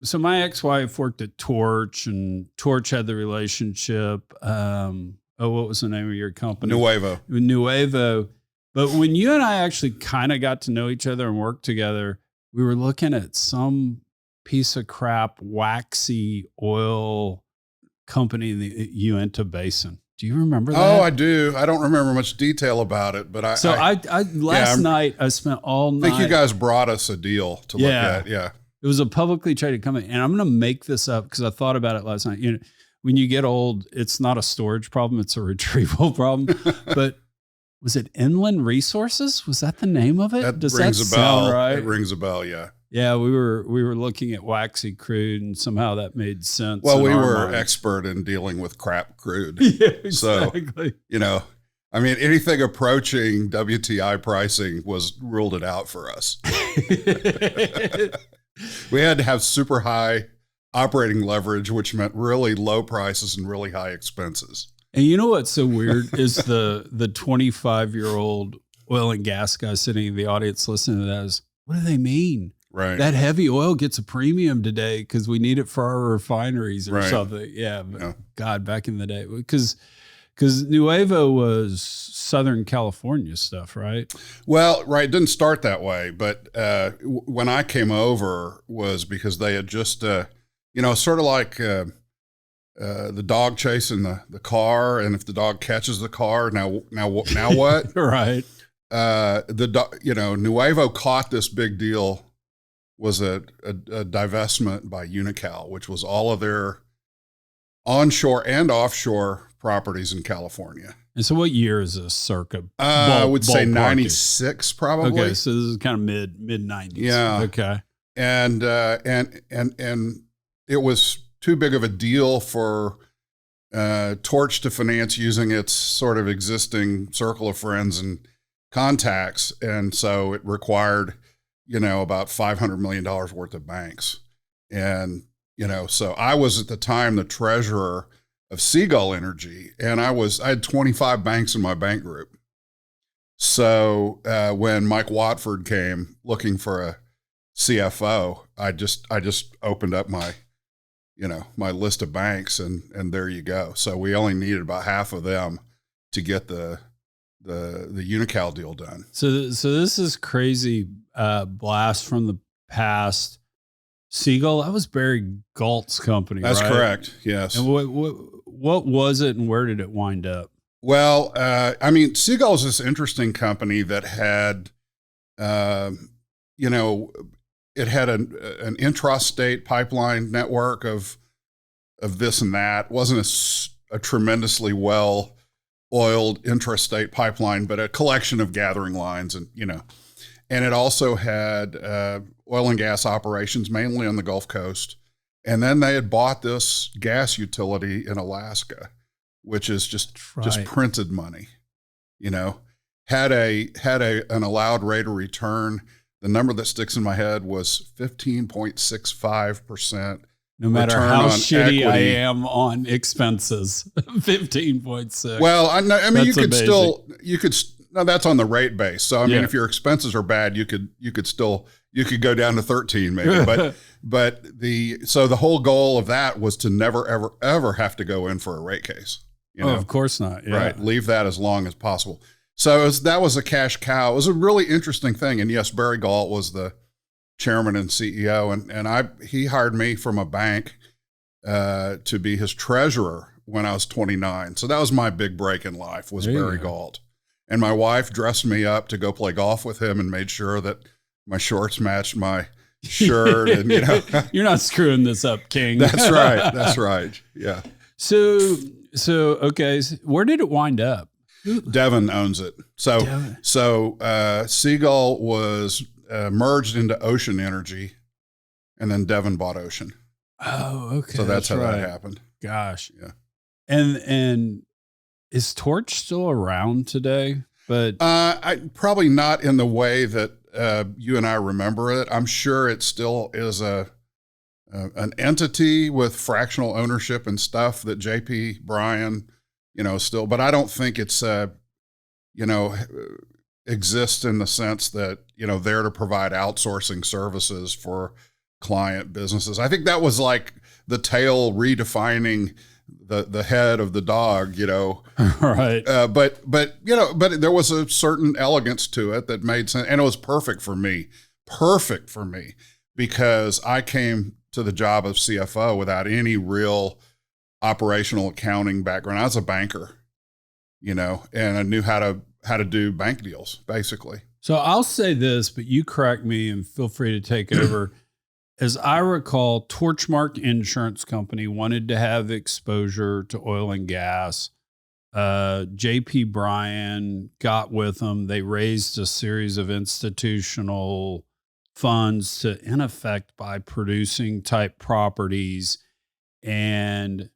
So my ex-wife worked at Torch, and Torch had the relationship. What was the name of your company? Nuevo. But when you and I actually kind of got to know each other and worked together, we were looking at some piece of crap, waxy oil company in the Uinta Basin. Do you remember that? Oh, I do. I don't remember much detail about it, but last night I spent all night. I think you guys brought us a deal to look at. Yeah. It was a publicly traded company, and I'm going to make this up because I thought about it last night. You know, when you get old, it's not a storage problem; it's a retrieval problem. But was it Inland Resources? Was that the name of it? Does that sound right? It rings a bell. Yeah. Yeah, we were looking at waxy crude, and somehow that made sense. Well, we were expert in dealing with crap crude. Yeah, exactly. So, I mean, anything approaching WTI pricing ruled it out for us. We had to have super high operating leverage, which meant really low prices and really high expenses. And you know what's so weird is the 25-year-old oil and gas guy sitting in the audience listening to that is, what do they mean? Right. That heavy oil gets a premium today because we need it for our refineries or something. Yeah, but God, back in the day, because Nuevo was Southern California stuff, right? Well, right. It didn't start that way, but when I came over was because they had just, sort of like the dog chasing the car, and if the dog catches the car, now what? Right. Nuevo caught this big deal. Was a divestment by Unocal, which was all of their onshore and offshore properties in California. And so what year is this circa? I would say 96 probably. Okay, so this is kind of mid 90s. Yeah. Okay. And it was too big of a deal for Torch to finance using its sort of existing circle of friends and contacts. And so it required about $500 million worth of banks. And, so I was at the time the treasurer of Seagull Energy, and I had 25 banks in my bank group. So when Mike Watford came looking for a CFO, I just opened up my list of banks, and there you go. So we only needed about half of them to get the Unocal deal done. So this is crazy. Blast from the past. Seagull, that was Barry Galt's company. That's right? Correct. Yes. And what was it, and where did it wind up? Well, Seagull is this interesting company that had, it had an intrastate pipeline network of this and that. It wasn't a tremendously well oiled intrastate pipeline, but a collection of gathering lines, and it also had oil and gas operations mainly on the Gulf Coast. And then they had bought this gas utility in Alaska, which is just printed money. Had an allowed rate of return. The number that sticks in my head was 15.65%. No matter how shitty equity. I am on expenses, 15.6. Well, I mean, that's on the rate base. So, I mean, if your expenses are bad, you could go down to 13 maybe, but the whole goal of that was to never, ever, ever have to go in for a rate case. Of course not. Yeah. Right. Leave that as long as possible. So that was a cash cow. It was a really interesting thing. And yes, Barry Galt was the chairman and CEO, and he hired me from a bank to be his treasurer when I was 29. So that was my big break in life, was Barry Galt. And my wife dressed me up to go play golf with him and made sure that my shorts matched my shirt. And you're not screwing this up, King. That's right. That's right. Yeah. So okay, where did it wind up? Devon owns it. So Seagull was merged into Ocean Energy, and then Devon bought Ocean. Oh, okay. So that's how that happened. Gosh. Yeah. And is Torch still around today? But probably not in the way that you and I remember it. I'm sure it still is an entity with fractional ownership and stuff that JP Bryan, still, but I don't think it's exists in the sense that, they're to provide outsourcing services for client businesses. I think that was like the tail redefining the head of the dog, Right. But there was a certain elegance to it that made sense. And it was perfect for me because I came to the job of CFO without any real operational accounting background. I was a banker, and I knew how to do bank deals basically. So I'll say this, but you correct me and feel free to take over. As I recall, Torchmark Insurance Company wanted to have exposure to oil and gas. JP Bryan got with them. They raised a series of institutional funds to, in effect, buy producing type properties. And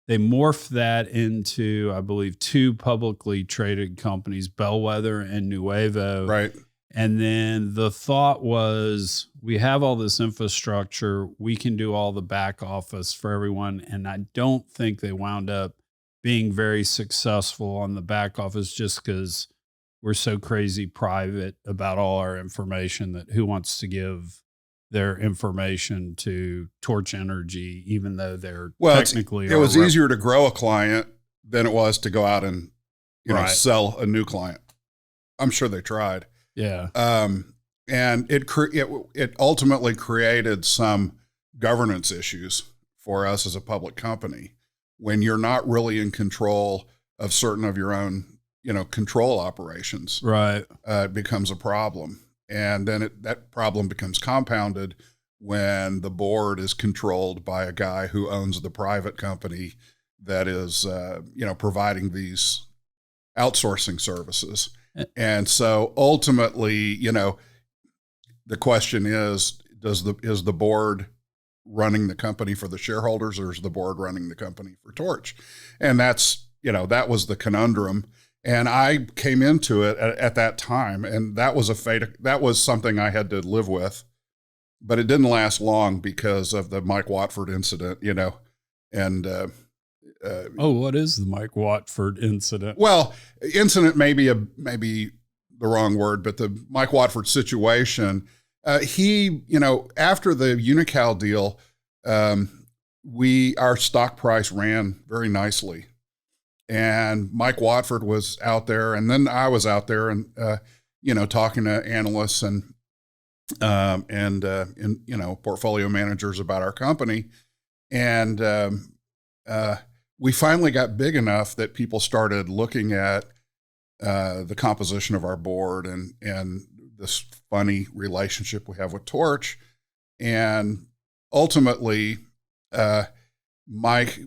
they morphed that into, I believe, 2 publicly traded companies, Bellwether and Nuevo. Right. And then the thought was, we have all this infrastructure, we can do all the back office for everyone. And I don't think they wound up being very successful on the back office just because we're so crazy private about all our information that who wants to give their information to Torch Energy, even though they're technically... It was easier to grow a client than it was to go out and Right. Sell a new client. I'm sure they tried. Yeah. And it ultimately created some governance issues for us as a public company when you're not really in control of certain of your own, control operations. Right. It becomes a problem. And then that problem becomes compounded when the board is controlled by a guy who owns the private company that is, providing these outsourcing services. And so ultimately, the question is the board running the company for the shareholders, or is the board running the company for Torch? And that's, that was the conundrum. And I came into it at that time, and that was that was something I had to live with, but it didn't last long because of the Mike Watford incident, and, what is the Mike Watford incident? Well, incident maybe the wrong word, but the Mike Watford situation, he, after the Unical deal, our stock price ran very nicely. And Mike Watford was out there, and then I was out there and, talking to analysts and portfolio managers about our company. And we finally got big enough that people started looking at the composition of our board and this funny relationship we have with Torch. And ultimately, Mike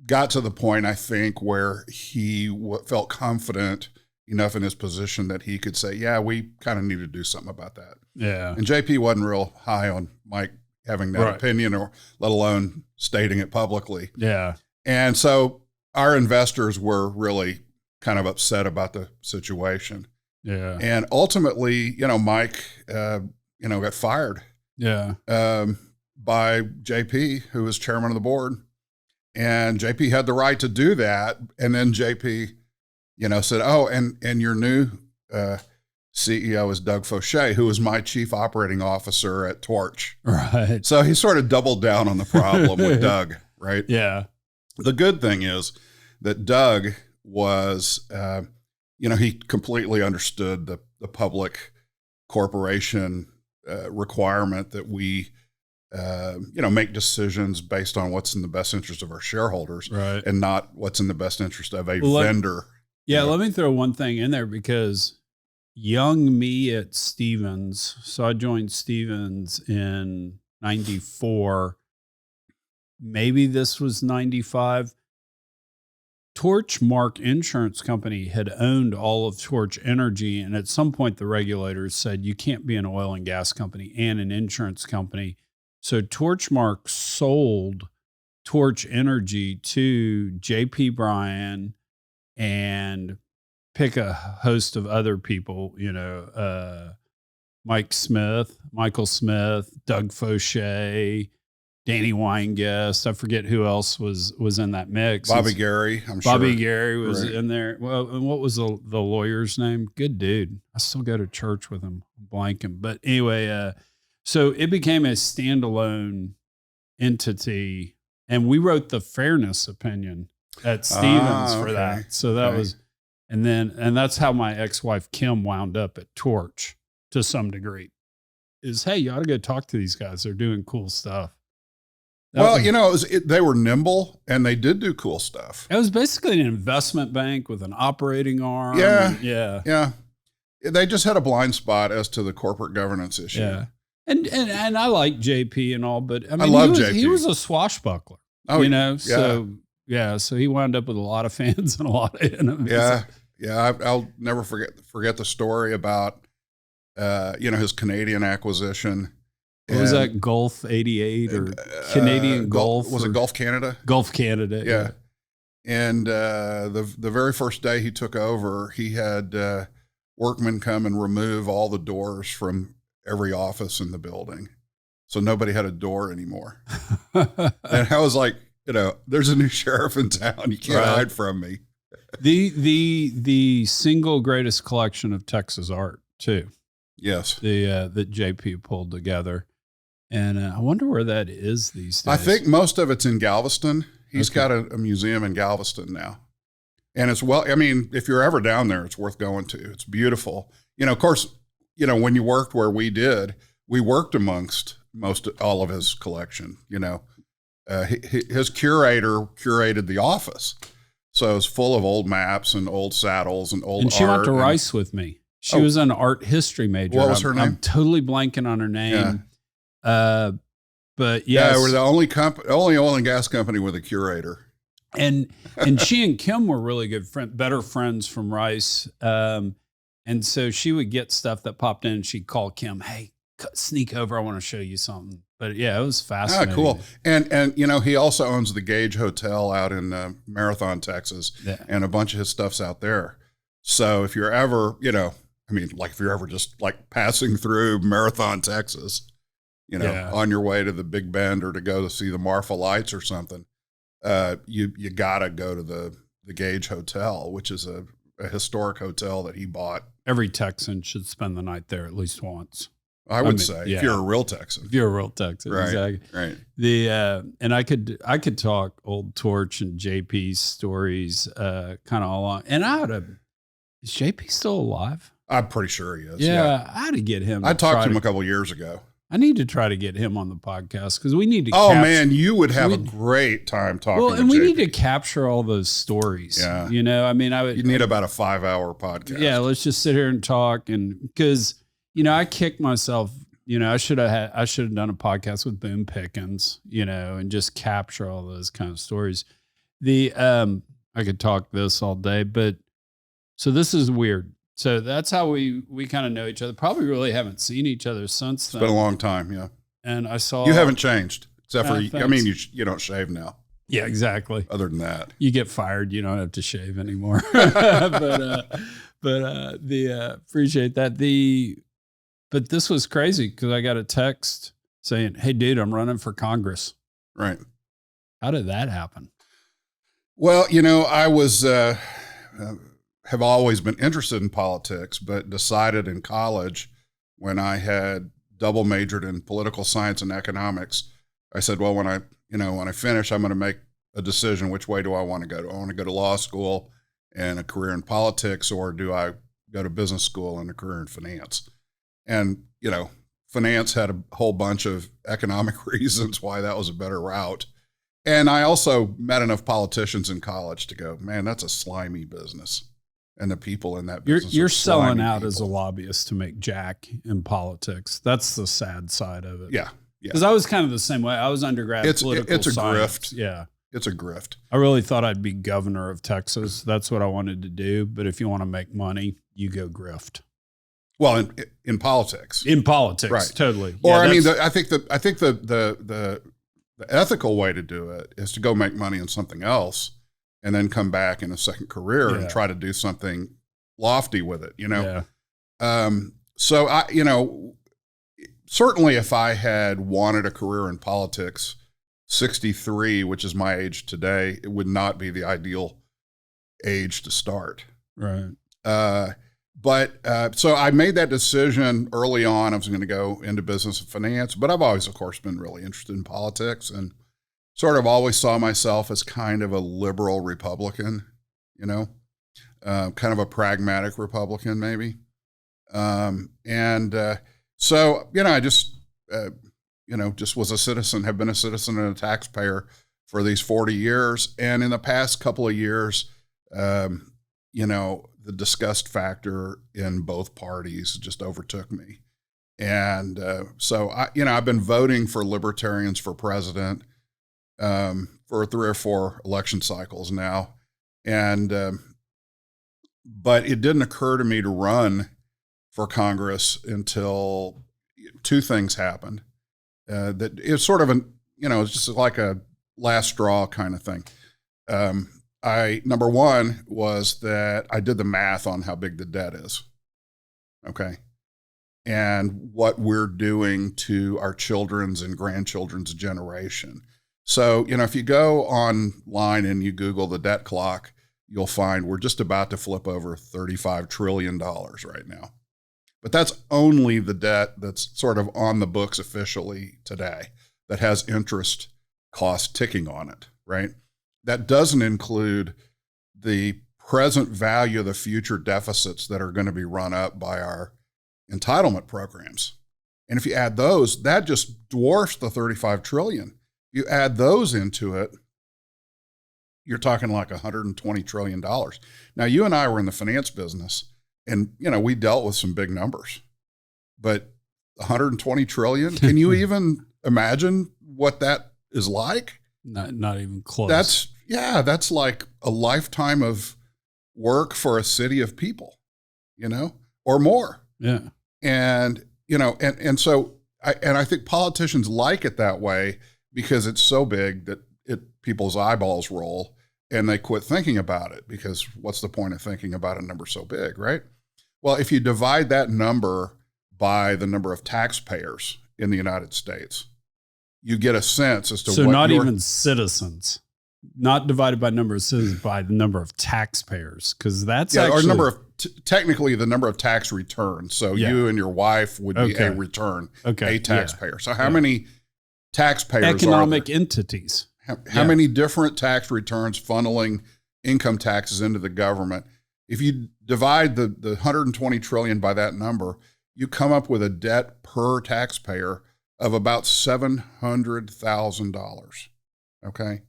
got to the point, I think, where he felt confident enough in his position that he could say, yeah, we kind of need to do something about that. Yeah. And JP wasn't real high on Mike having that opinion, or let alone stating it publicly. Yeah. And so our investors were really kind of upset about the situation. Yeah. And ultimately, Mike, got fired. Yeah. By JP, who was chairman of the board. And JP had the right to do that. And then JP, said, oh, and your new CEO is Doug Fauché, who was my chief operating officer at Torch. Right. So he sort of doubled down on the problem with Doug, right? Yeah. The good thing is that Doug was, he completely understood the public corporation requirement that we, make decisions based on what's in the best interest of our shareholders, right, and not what's in the best interest of a vendor. Yeah, let me throw one thing in there, because young me at Stevens, so I joined Stevens in 94. Maybe this was 95. Torchmark Insurance Company had owned all of Torch Energy, and at some point the regulators said you can't be an oil and gas company and an insurance company. So Torchmark sold Torch Energy to JP Bryan and pick a host of other people, Michael Smith, Doug Fauché, Danny Weingast. I forget who else was in that mix. Bobby Gary, I'm sure. Bobby Gary was in there. Well, and what was the lawyer's name? Good dude. I still go to church with him. I'm blanking. But anyway, So it became a standalone entity, and we wrote the fairness opinion at Stevens for that. So that was, and that's how my ex-wife Kim wound up at Torch to some degree. Is, hey, you ought to go talk to these guys. They're doing cool stuff. They were nimble and they did do cool stuff. It was basically an investment bank with an operating arm. Yeah. They just had a blind spot as to the corporate governance issue. Yeah. And I like JP and all, but I love JP. He was a swashbuckler. So he wound up with a lot of fans and a lot of enemies. I'll never forget the story about his Canadian acquisition. What was that, Gulf 88 or Canadian Gulf? Was it Gulf Canada? Gulf Canada. Yeah. And the very first day he took over, he had workmen come and remove all the doors from every office in the building. So nobody had a door anymore. And I was like, there's a new sheriff in town. You can't hide from me. The single greatest collection of Texas art too. Yes. That JP pulled together. And I wonder where that is these days. I think most of it's in Galveston. He's got a museum in Galveston now. And it's if you're ever down there, it's worth going to. It's beautiful. Of course, when you worked where we did, we worked amongst all of his collection. His curator curated the office. So it's full of old maps and old saddles and old art. And she went to Rice with me. She was an art history major. What was her name? I'm totally blanking on her name. Yeah. But yes. We're the only oil and gas company with a curator. And she and Kim were really good better friends from Rice. And so she would get stuff that popped in and she'd call Kim, hey, sneak over. I want to show you something. But yeah, it was fascinating. Cool. And he also owns the Gage Hotel out in Marathon, Texas, and a bunch of his stuff's out there. So if you're ever, if you're ever just like passing through Marathon, Texas, on your way to the Big Bend or to go to see the Marfa Lights or something, you gotta go to the Gage Hotel, which is a historic hotel that he bought. Every Texan should spend the night there at least once. I would say, if you're a real Texan. If you're a real Texan, right, exactly. Right. And I could talk old Torch and JP's stories kind of all on. And is JP still alive? I'm pretty sure he is. Yeah. I had to get him. I talked to him a couple of years ago. I need to try to get him on the podcast because we need to. Oh man, you would have a great time talking. Well, and with we JP. need to capture all those stories. Yeah, you need about a 5-hour podcast. Yeah, let's just sit here and talk, and because I kicked myself. I should have done a podcast with Boone Pickens. And just capture all those kind of stories. I could talk this all day, but so this is weird. So that's how we kind of know each other. Probably really haven't seen each other since then. It's been a long time, yeah. And I saw you haven't changed, except for you don't shave now. Yeah, exactly. Other than that, you get fired. You don't have to shave anymore. but appreciate that. But this was crazy because I got a text saying, "Hey, dude, I'm running for Congress." Right. How did that happen? Well, I was. Have always been interested in politics, but decided in college when I had double majored in political science and economics, I said, well, when I finish, I'm going to make a decision. Which way do I want to go? Do I want to go to law school and a career in politics, or do I go to business school and a career in finance? And, finance had a whole bunch of economic reasons why that was a better route. And I also met enough politicians in college to go, man, that's a slimy business. And the people in that business you're selling out as a lobbyist to make jack in politics. That's the sad side of it. Yeah. Because I was kind of the same way. I was undergrad political it's a science. grift. Yeah. It's a grift. I really thought I'd be governor of Texas. That's what I wanted to do. But if you want to make money, you go grift. Well, in politics. In politics, right. Totally. Or I think the ethical way to do it is to go make money in something else and then come back in a second career and try to do something lofty with it, Yeah. So I, certainly if I had wanted a career in politics, 63, which is my age today, it would not be the ideal age to start. Right. So I made that decision early on. I was going to go into business and finance, but I've always, of course, been really interested in politics and sort of always saw myself as kind of a liberal Republican, kind of a pragmatic Republican, maybe. So, I just, just was a citizen, have been a citizen and a taxpayer for these 40 years. And in the past couple of years, the disgust factor in both parties just overtook me. And so, I've been voting for libertarians for president for 3 or 4 election cycles now. And but it didn't occur to me to run for Congress until 2 things happened. That it's sort of it's just like a last straw kind of thing. Number one was that I did the math on how big the debt is. Okay. And what we're doing to our children's and grandchildren's generation. So, if you go online and you Google the debt clock, you'll find we're just about to flip over $35 trillion right now. But that's only the debt that's sort of on the books officially today that has interest cost ticking on it, right? That doesn't include the present value of the future deficits that are going to be run up by our entitlement programs. And if you add those, that just dwarfs the 35 trillion. You add those into it, you're talking like $120 trillion. Now, you and I were in the finance business and, we dealt with some big numbers, but 120 trillion, can you even imagine what that is like? Not even close. That's like a lifetime of work for a city of people, or more. Yeah. And, so I think politicians like it that way because it's so big that people's eyeballs roll and they quit thinking about it, because what's the point of thinking about a number so big, right? Well, if you divide that number by the number of taxpayers in the United States, you get a sense as to so not even citizens, not divided by number of citizens, by the number of taxpayers, because that's or number of technically the number of tax returns. So you and your wife would be a return, a taxpayer. So how many taxpayers economic entities? How many different tax returns funneling income taxes into the government? If you divide the 120 trillion by that number, you come up with a debt per taxpayer of about $700,000. Okay.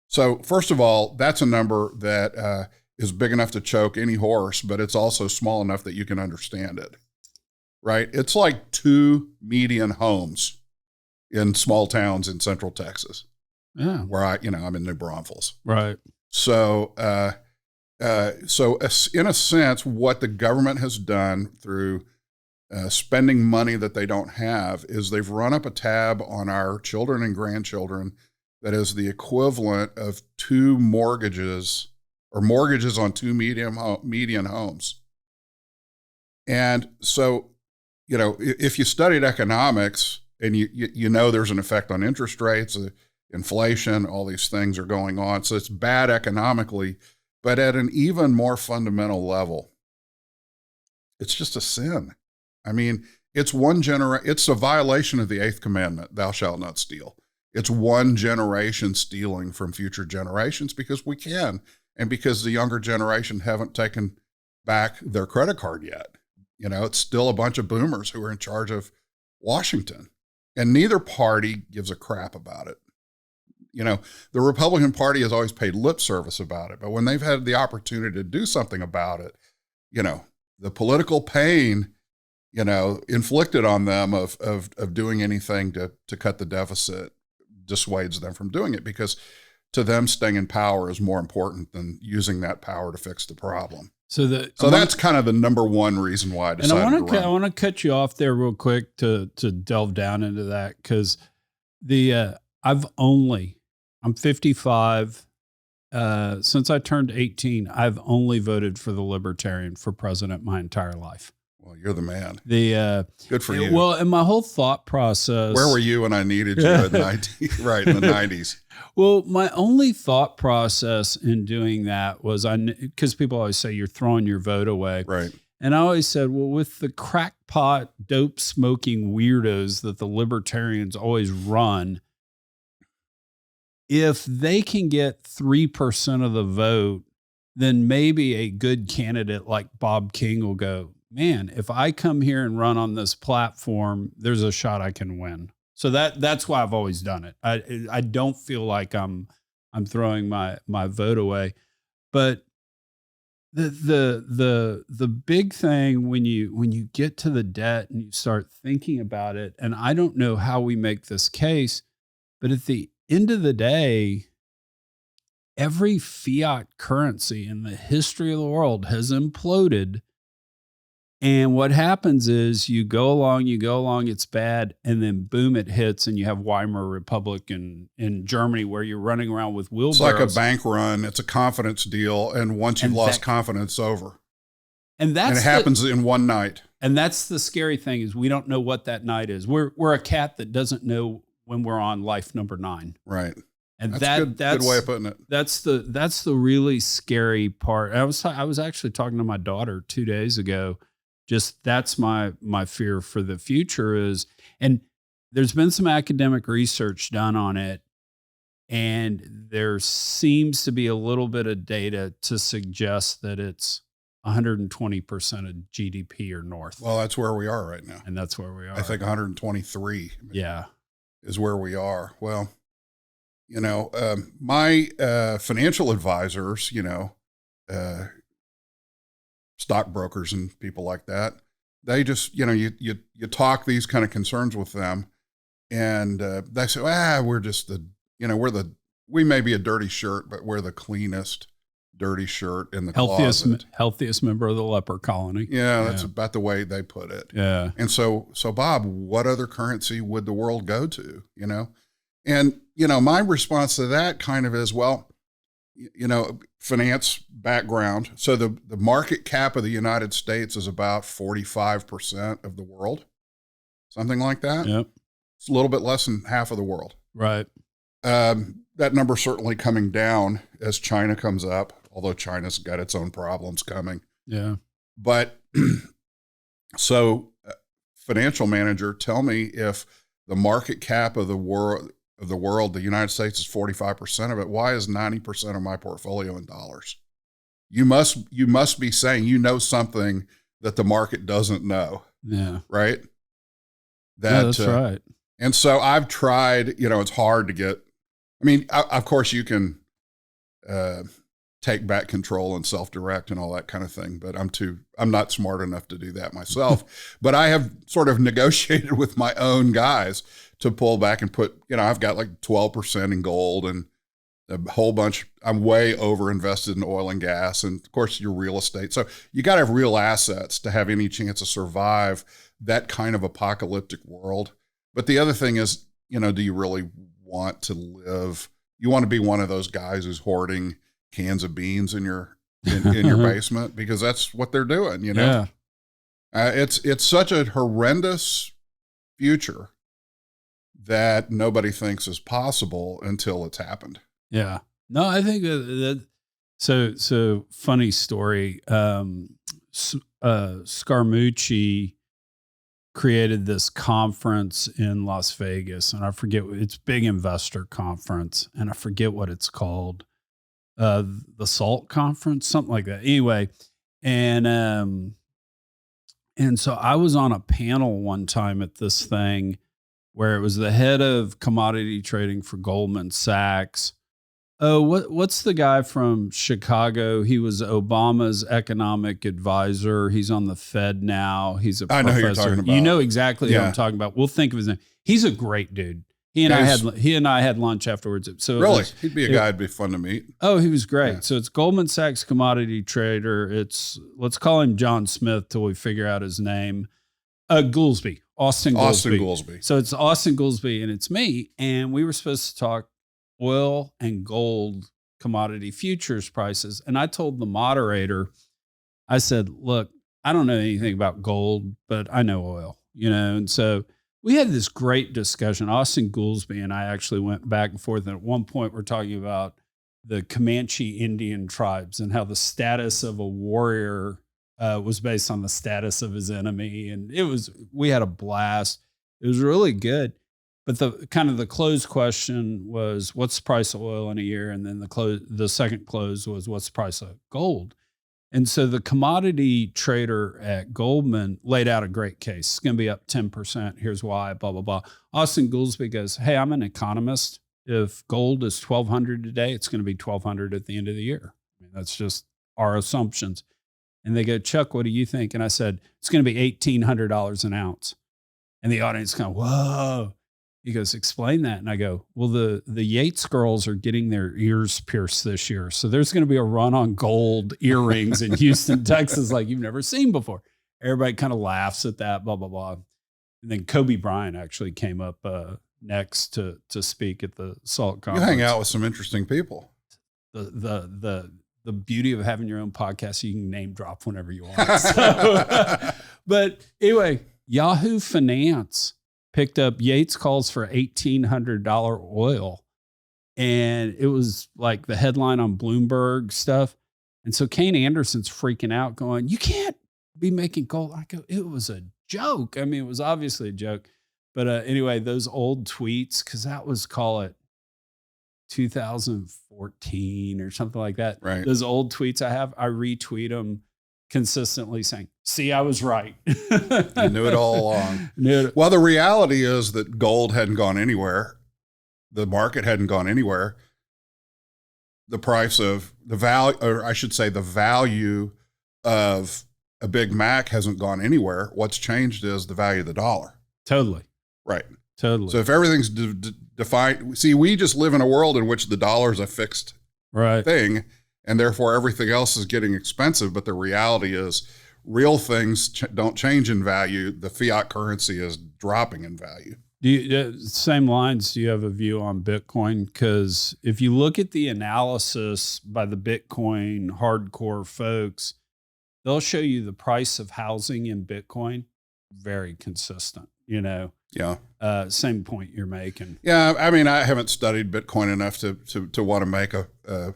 So first of all, that's a number that is big enough to choke any horse, but it's also small enough that you can understand it, right? It's like 2 median homes in small towns in Central Texas. Yeah. Where I'm in New Braunfels. Right. So, in a sense, what the government has done through spending money that they don't have is they've run up a tab on our children and grandchildren that is the equivalent of 2 mortgages or mortgages on 2 median homes. And so, if you studied economics and you know there's an effect on interest rates, inflation, all these things are going on. So it's bad economically, but at an even more fundamental level, it's just a sin. I mean, it's a violation of the 8th commandment, thou shalt not steal. It's one generation stealing from future generations because we can, and because the younger generation haven't taken back their credit card yet. It's still a bunch of boomers who are in charge of Washington, and neither party gives a crap about it. The Republican Party has always paid lip service about it, but when they've had the opportunity to do something about it, the political pain, inflicted on them of doing anything to cut the deficit dissuades them from doing it, because to them staying in power is more important than using that power to fix the problem. So that's kind of the number one reason why I decided to run. I want to cut you off there real quick to delve down into that, because I'm 55. Since I turned 18, I've only voted for the Libertarian for president my entire life. Well, you're the man. Good for you. Well, and my whole thought process. Where were you when I needed you in the 90s? Well, my only thought process in doing that was because people always say you're throwing your vote away. Right. And I always said, well, with the crackpot, dope smoking weirdos that the libertarians always run, if they can get 3% of the vote, then maybe a good candidate like Bob King will go, man, if I come here and run on this platform, there's a shot I can win. So that's why I've always done it. I don't feel like I'm throwing my vote away. But the big thing when you get to the debt and you start thinking about it, and I don't know how we make this case, but at the end of the day, every fiat currency in the history of the world has imploded. And what happens is you go along, it's bad, and then boom, it hits, and you have Weimar Republic in Germany where you're running around with wheelbarrows. It's like a bank run. It's a confidence deal, and once you've lost confidence, it's over. And it happens in one night. And that's the scary thing, is we don't know what that night is. We're a cat that doesn't know when we're on life number 9. Right. And that's a good way of putting it. That's the really scary part. I was actually talking to my daughter 2 days ago. Just that's my fear for the future is, and there's been some academic research done on it, and there seems to be a little bit of data to suggest that it's 120% of GDP or north. Well, that's where we are right now. And that's where we are. I think 123 yeah, is where we are. Well, my financial advisors, stockbrokers and people like that, they just, you talk these kind of concerns with them, and they say, we're just we may be a dirty shirt, but we're the cleanest dirty shirt in the closet. Healthiest member of the leper colony. Yeah, that's about the way they put it. Yeah. And so Bob, what other currency would the world go to, And, my response to that kind of is, well, finance background. So the market cap of the United States is about 45% of the world, something like that. Yep. It's a little bit less than half of the world. Right. That number certainly coming down as China comes up, although China's got its own problems coming. Yeah. But so financial manager, tell me if the market cap of the world, the United States is 45% of it. Why is 90% of my portfolio in dollars? You must be saying something that the market doesn't know. Yeah. Right. That's right. And so I've tried, it's hard to get, of course you can take back control and self-direct and all that kind of thing, but I'm not smart enough to do that myself. But I have sort of negotiated with my own guys to pull back and put, I've got like 12% in gold and a whole bunch. I'm way over invested in oil and gas, and of course your real estate. So you got to have real assets to have any chance to survive that kind of apocalyptic world. But the other thing is, do you really want to live? You want to be one of those guys who's hoarding cans of beans in your basement, because that's what they're doing, Yeah. It's such a horrendous future that nobody thinks is possible until it's happened. Yeah. No, I think that so funny story. Scaramucci created this conference in Las Vegas, and I forget, it's big investor conference, and I forget what it's called. The SALT conference, something like that. Anyway. And so I was on a panel one time at this thing where it was the head of commodity trading for Goldman Sachs. Oh, what's the guy from Chicago? He was Obama's economic advisor. He's on the Fed now. He's a professor. I know who you're talking about. You know exactly who I'm talking about. We'll think of his name. He's a great dude. He and I had lunch afterwards. So really, he'd be a guy it'd be fun to meet. Oh, he was great. Yeah. So it's Goldman Sachs commodity trader. Let's call him John Smith till we figure out his name. Goolsby. Austin Goolsby. So it's Austin Goolsby and it's me. And we were supposed to talk oil and gold commodity futures prices. And I told the moderator, I said, look, I don't know anything about gold, but I know oil, and so we had this great discussion. Austin Goolsby and I actually went back and forth. And at one point we're talking about the Comanche Indian tribes and how the status of a warrior was based on the status of his enemy. And we had a blast. It was really good. But the close question was, what's the price of oil in a year? And then the second close was, what's the price of gold? And so the commodity trader at Goldman laid out a great case. It's going to be up 10%. Here's why, blah, blah, blah. Austin Goolsbee goes, hey, I'm an economist. If gold is $1,200 today, it's going to be $1,200 at the end of the year. I mean, that's just our assumptions. And they go, Chuck, what do you think? And I said, it's going to be $1,800 an ounce. And the audience kind of, whoa. He goes, explain that. And I go, well, the Yates girls are getting their ears pierced this year. So there's going to be a run on gold earrings in Houston, Texas, like you've never seen before. Everybody kind of laughs at that, blah, blah, blah. And then Kobe Bryant actually came up next to speak at the SALT conference. You hang out with some interesting people. The beauty of having your own podcast, you can name drop whenever you want. So, but anyway, Yahoo Finance picked up Yates calls for $1,800 oil. And it was like the headline on Bloomberg stuff. And so Kane Anderson's freaking out going, you can't be making gold. I go, it was a joke. I mean, it was obviously a joke. But anyway, those old tweets, because that was, call it 2014 or something like that. Right. Those old tweets I have, I retweet them consistently saying, see, I was right. You knew it all along. Well, the reality is that gold hadn't gone anywhere. The market hadn't gone anywhere. The price of the value, or I should say the value of a Big Mac hasn't gone anywhere. What's changed is the value of the dollar. Totally. Right. Totally. So if everything's defined, see, we just live in a world in which the dollar is a fixed thing, and therefore everything else is getting expensive. But the reality is real things don't change in value. The fiat currency is dropping in value. Same lines, do you have a view on Bitcoin? Because if you look at the analysis by the Bitcoin hardcore folks, they'll show you the price of housing in Bitcoin, very consistent, you know? Yeah. Same point you're making. Yeah. I mean, I haven't studied Bitcoin enough to want to make a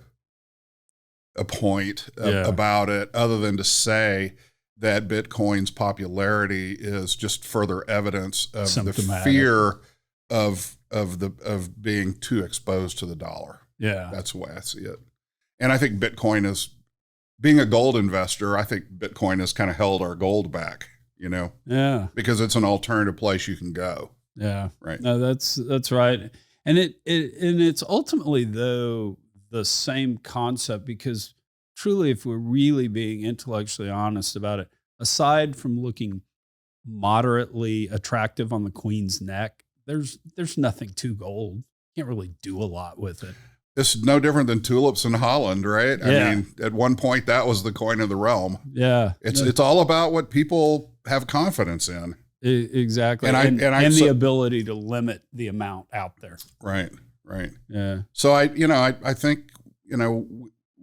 point about it, other than to say that Bitcoin's popularity is just further evidence of the fear of being too exposed to the dollar. Yeah. That's the way I see it. And I think Bitcoin is, being a gold investor, I think Bitcoin has kind of held our gold back, you know? Yeah. Because it's an alternative place you can go. Yeah. Right. No, that's right. And it's ultimately, though, the same concept, because truly, if we're really being intellectually honest about it, aside from looking moderately attractive on the Queen's neck, there's nothing to gold. You can't really do a lot with it. It's no different than tulips in Holland, right? I mean, at one point that was the coin of the realm. Yeah. It's all about what people have confidence in. Exactly. And the ability to limit the amount out there. Right. Right. Yeah. So I think,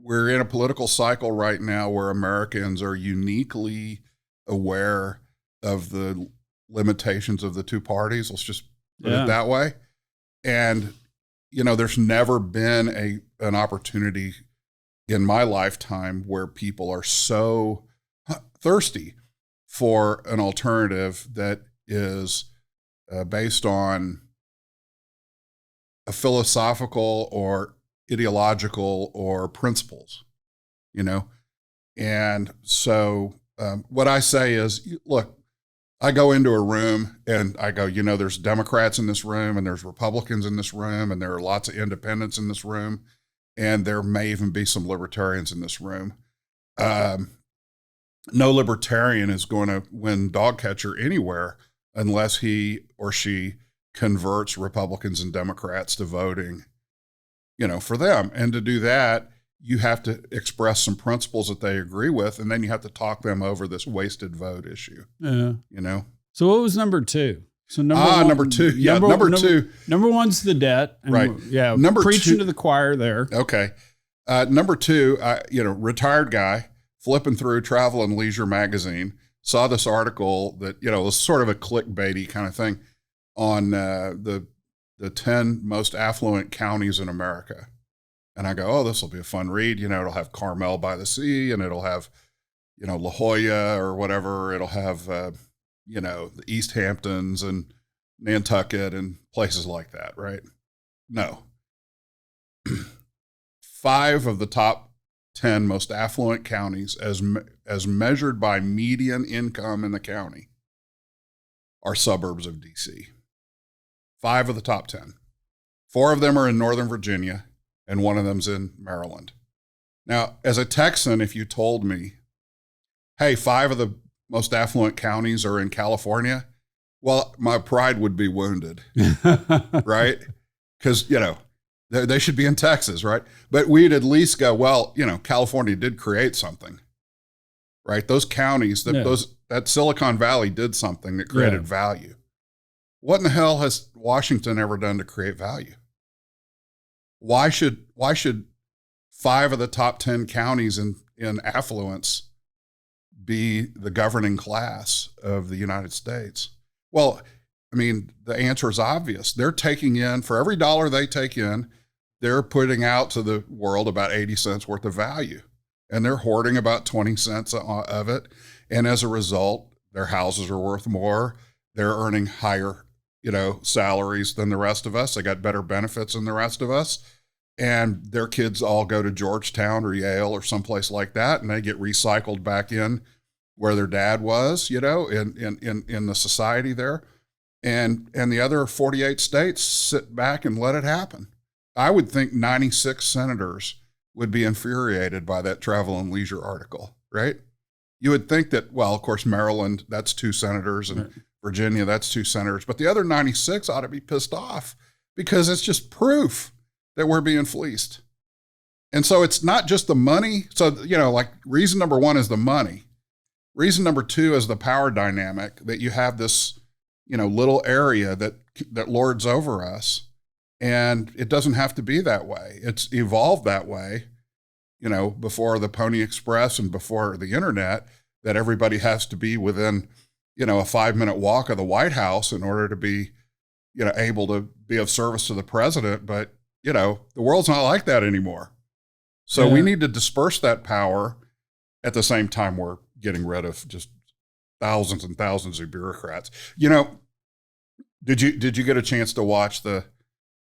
we're in a political cycle right now where Americans are uniquely aware of the limitations of the two parties. Let's just put it that way. And, there's never been an opportunity in my lifetime where people are so thirsty for an alternative that is based on a philosophical or ideological or principles, And so what I say is, look, I go into a room and I go, there's Democrats in this room and there's Republicans in this room and there are lots of independents in this room and there may even be some libertarians in this room. No libertarian is going to win dog catcher anywhere unless he or she converts Republicans and Democrats to voting, for them. And to do that, you have to express some principles that they agree with, and then you have to talk them over this wasted vote issue. Yeah. So what was number two? So number two. Yeah, number two. Number one's the debt. Right. Yeah. Number preaching two, to the choir there. Okay. Number two, retired guy flipping through Travel and Leisure magazine, saw this article that, was sort of a clickbaity kind of thing on the 10 most affluent counties in America. And I go, oh, this will be a fun read. It'll have Carmel by the Sea and it'll have La Jolla or whatever. It'll have, the East Hamptons and Nantucket and places like that, right? No. 5 of the top 10 most affluent counties, as measured by median income in the county, are suburbs of D.C. 5 of the top 10. 4 of them are in Northern Virginia, and 1 of them's in Maryland. Now, as a Texan, if you told me, hey, 5 of the most affluent counties are in California, well, my pride would be wounded, right? Because, they should be in Texas, right? But we'd at least go, well, California did create something, right? Those counties, that Silicon Valley did something that created value. What in the hell has Washington ever done to create value? Why should 5 of the top 10 counties in affluence be the governing class of the United States? Well, I mean, the answer is obvious. They're taking in, for every dollar they take in, they're putting out to the world about 80 cents worth of value. And they're hoarding about 20 cents of it. And as a result, their houses are worth more. They're earning higher, salaries than the rest of us. They got better benefits than the rest of us. And their kids all go to Georgetown or Yale or someplace like that, and they get recycled back in where their dad was, in the society there. And the other 48 states sit back and let it happen. I would think 96 senators would be infuriated by that Travel and Leisure article, right? You would think that, well, of course, Maryland, that's 2 senators, and Virginia, that's 2 senators. But the other 96 ought to be pissed off because it's just proof that we're being fleeced. And so it's not just the money. So, reason number 1 is the money. Reason number 2 is the power dynamic, that you have this, little area that lords over us. And it doesn't have to be that way. It's evolved that way, before the Pony Express and before the internet, that everybody has to be within, a 5-minute walk of the White House in order to be, able to be of service to the president. But, the world's not like that anymore. So we need to disperse that power at the same time we're getting rid of just thousands and thousands of bureaucrats. Did you get a chance to watch the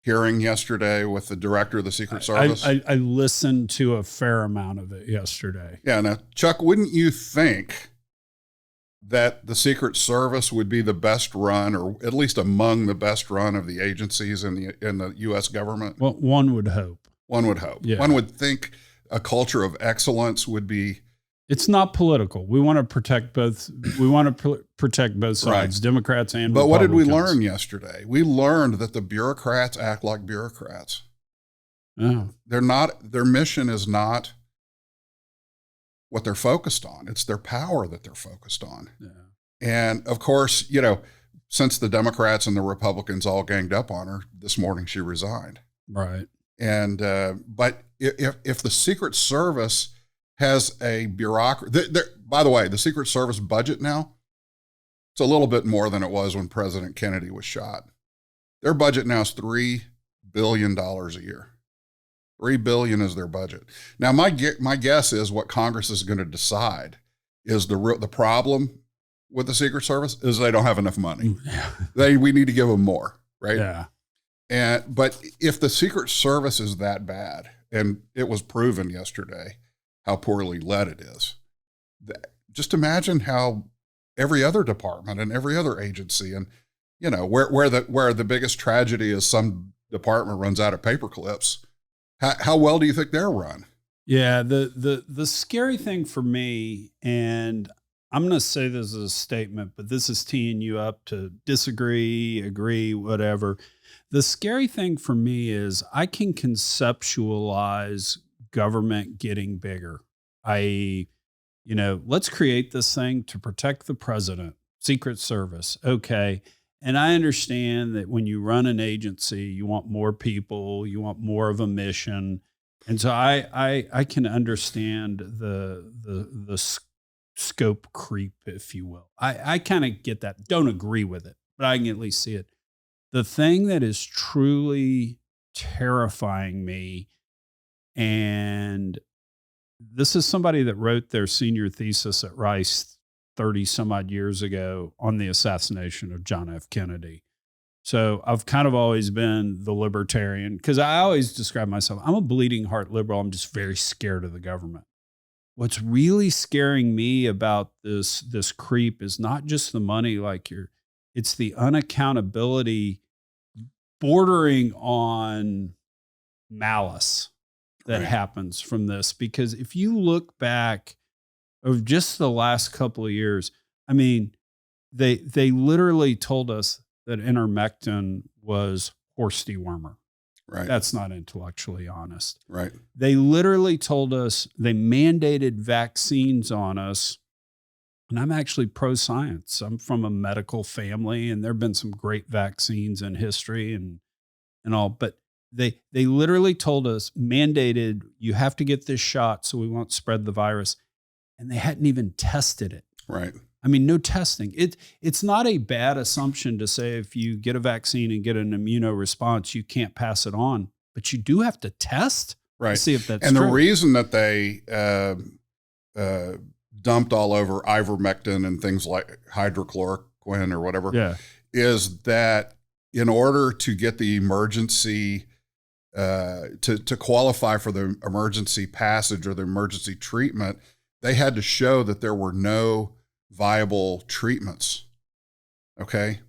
hearing yesterday with the director of the Secret Service? I listened to a fair amount of it yesterday. Yeah. Now, Chuck, wouldn't you think that the Secret Service would be the best run, or at least among the best run of the agencies in the U.S. government? Well, one would hope. One would hope. Yeah. One would think a culture of excellence would be. It's not political. We want to protect both. We want to protect both sides, right. Democrats and Republicans. But what did we learn yesterday? We learned that the bureaucrats act like bureaucrats. Oh. They're not. Their mission is not what they're focused on. It's their power that they're focused on. Yeah. And of course, since the Democrats and the Republicans all ganged up on her this morning, she resigned. Right. And but if the Secret Service has a bureaucracy, by the way, the Secret Service budget now, it's a little bit more than it was when President Kennedy was shot. Their budget now is $3 billion a year. $3 billion is their budget. Now, my guess is what Congress is going to decide is the problem with the Secret Service is they don't have enough money. Yeah. We need to give them more, right? Yeah. But if the Secret Service is that bad, and it was proven yesterday how poorly led it is, just imagine how every other department and every other agency, and where the biggest tragedy is some department runs out of paper clips. How well do you think they're run? Yeah, the scary thing for me, and I'm going to say this as a statement, but this is teeing you up to disagree, agree, whatever. The scary thing for me is I can conceptualize government getting bigger. Let's create this thing to protect the president, Secret Service. Okay. And I understand that when you run an agency, you want more people, you want more of a mission. And so I can understand the scope creep, if you will. I kind of get that. Don't agree with it, but I can at least see it. The thing that is truly terrifying me, and this is somebody that wrote their senior thesis at Rice 30 some odd years ago on the assassination of John F. Kennedy. So I've kind of always been the libertarian, because I always describe myself, I'm a bleeding heart liberal. I'm just very scared of the government. What's really scaring me about this creep is not just the money, it's the unaccountability bordering on malice that happens from this. Because if you look back of just the last couple of years, I mean, they literally told us that ivermectin was horse dewormer. Right. That's not intellectually honest. Right. They literally told us, they mandated vaccines on us. And I'm actually pro-science. I'm from a medical family, and there have been some great vaccines in history and all. But they literally told us, mandated, you have to get this shot so we won't spread the virus. And they hadn't even tested it. Right. I mean, no testing. It's not a bad assumption to say if you get a vaccine and get an immunoresponse, you can't pass it on. But you do have to test to see if that's true. And the reason that they dumped all over ivermectin and things like hydrochloroquine or whatever is that in order to get the emergency, to qualify for the emergency passage or the emergency treatment, they had to show that there were no viable treatments. Okay.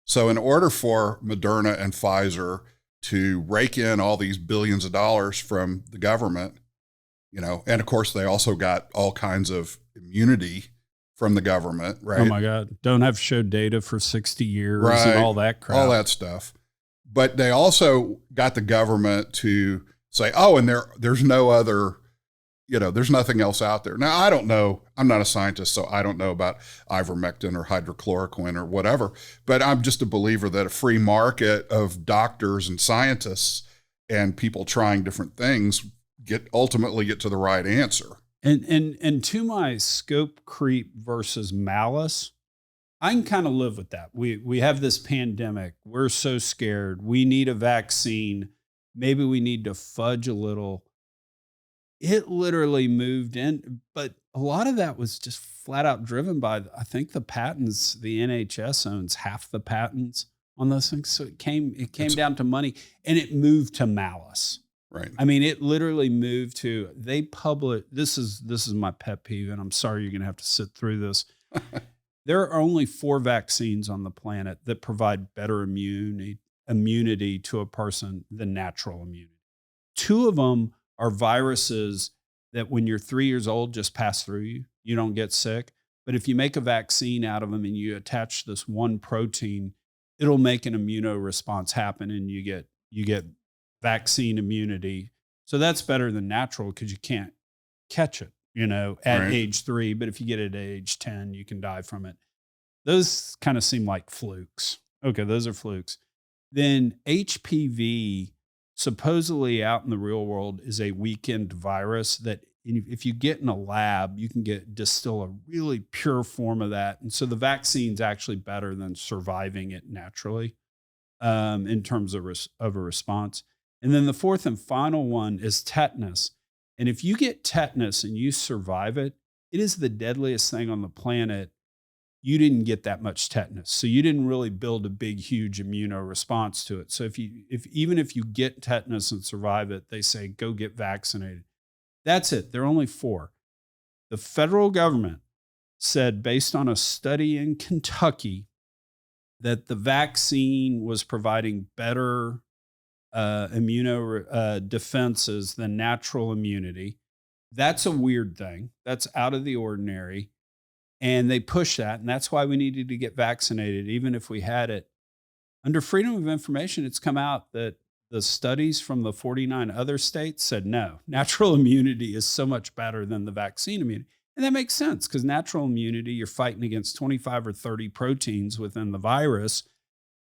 So in order for Moderna and Pfizer to rake in all these billions of dollars from the government, and of course they also got all kinds of immunity from the government, right? Oh my God. Don't have to show data for 60 years and all that crap. All that stuff. But they also got the government to say, oh, and there's no other, there's nothing else out there. Now, I don't know. I'm not a scientist, so I don't know about ivermectin or hydrochloroquine or whatever, but I'm just a believer that a free market of doctors and scientists and people trying different things ultimately get to the right answer. And to my scope creep versus malice, I can kind of live with that. We have this pandemic. We're so scared. We need a vaccine. Maybe we need to fudge a little. It literally moved in, but a lot of that was just flat out driven by, I think, the patents. The NHS owns half the patents on those things. So it came down to money, and it moved to malice. Right. I mean, it literally moved to, they publish, this is my pet peeve, and I'm sorry you're going to have to sit through this. There are only 4 vaccines on the planet that provide better immunity to a person than natural immunity. 2 of them are viruses that when you're 3 years old, just pass through you. You don't get sick. But if you make a vaccine out of them and you attach this one protein, it'll make an immunoresponse happen, and you get vaccine immunity. So that's better than natural, because you can't catch it, at age 3. But if you get it at age 10, you can die from it. Those kind of seem like flukes. Okay, those are flukes. Then HPV, supposedly out in the real world, is a weakened virus that if you get in a lab, you can distill a really pure form of that. And so the vaccine's actually better than surviving it naturally in terms of a response. And then the 4th and final one is tetanus. And if you get tetanus and you survive it, it is the deadliest thing on the planet. You didn't get that much tetanus. So you didn't really build a big, huge immunoresponse to it. So even if you get tetanus and survive it, they say, go get vaccinated. That's it. There are only 4. The federal government said, based on a study in Kentucky, that the vaccine was providing better defenses than natural immunity. That's a weird thing. That's out of the ordinary. And they push that. And that's why we needed to get vaccinated, even if we had it. Under Freedom of Information, it's come out that the studies from the 49 other states said, no, natural immunity is so much better than the vaccine immunity. And that makes sense, because natural immunity, you're fighting against 25 or 30 proteins within the virus,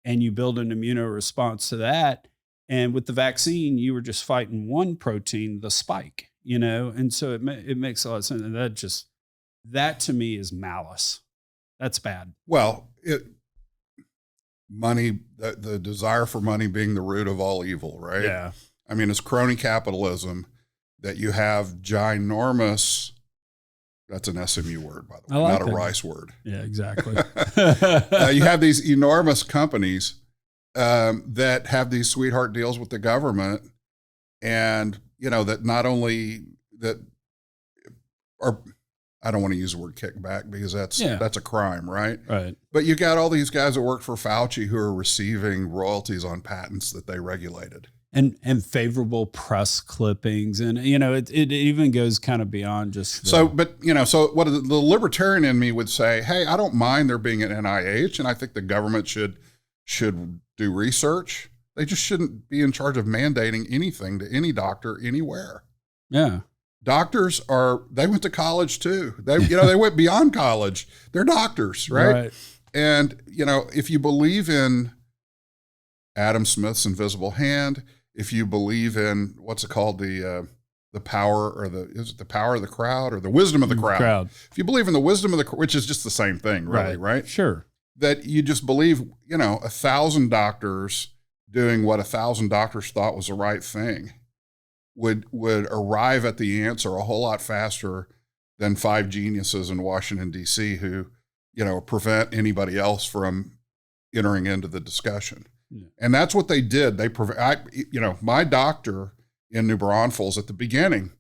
and you build an immunoresponse to that. And with the vaccine, you were just fighting one protein, the spike, and so it makes a lot of sense. And that to me is malice. That's bad. Well, money, the desire for money being the root of all evil, right? Yeah. I mean, it's crony capitalism that you have ginormous, that's an SMU word, by the way, like not that. A Rice word. Yeah, exactly. You have these enormous companies that have these sweetheart deals with the government, and, that not only that are, I don't want to use the word kickback because that's a crime, right? Right. But you got all these guys that work for Fauci who are receiving royalties on patents that they regulated. And favorable press clippings. And, it even goes kind of beyond just. So what the libertarian in me would say, hey, I don't mind there being an NIH, and I think the government should do research. They just shouldn't be in charge of mandating anything to any doctor anywhere. Yeah. Doctors they went to college too. They went beyond college. They're doctors, right? And, if you believe in Adam Smith's invisible hand, if you believe in what's it called, the power, or is it the power of the crowd or the wisdom of the crowd? If you believe in the wisdom of the, which is just the same thing, really, right? Sure. That you just believe, 1,000 doctors doing what 1,000 doctors thought was the right thing would arrive at the answer a whole lot faster than 5 geniuses in Washington, D.C. who, prevent anybody else from entering into the discussion. Yeah. And that's what they did. My doctor in New Braunfels at the beginning,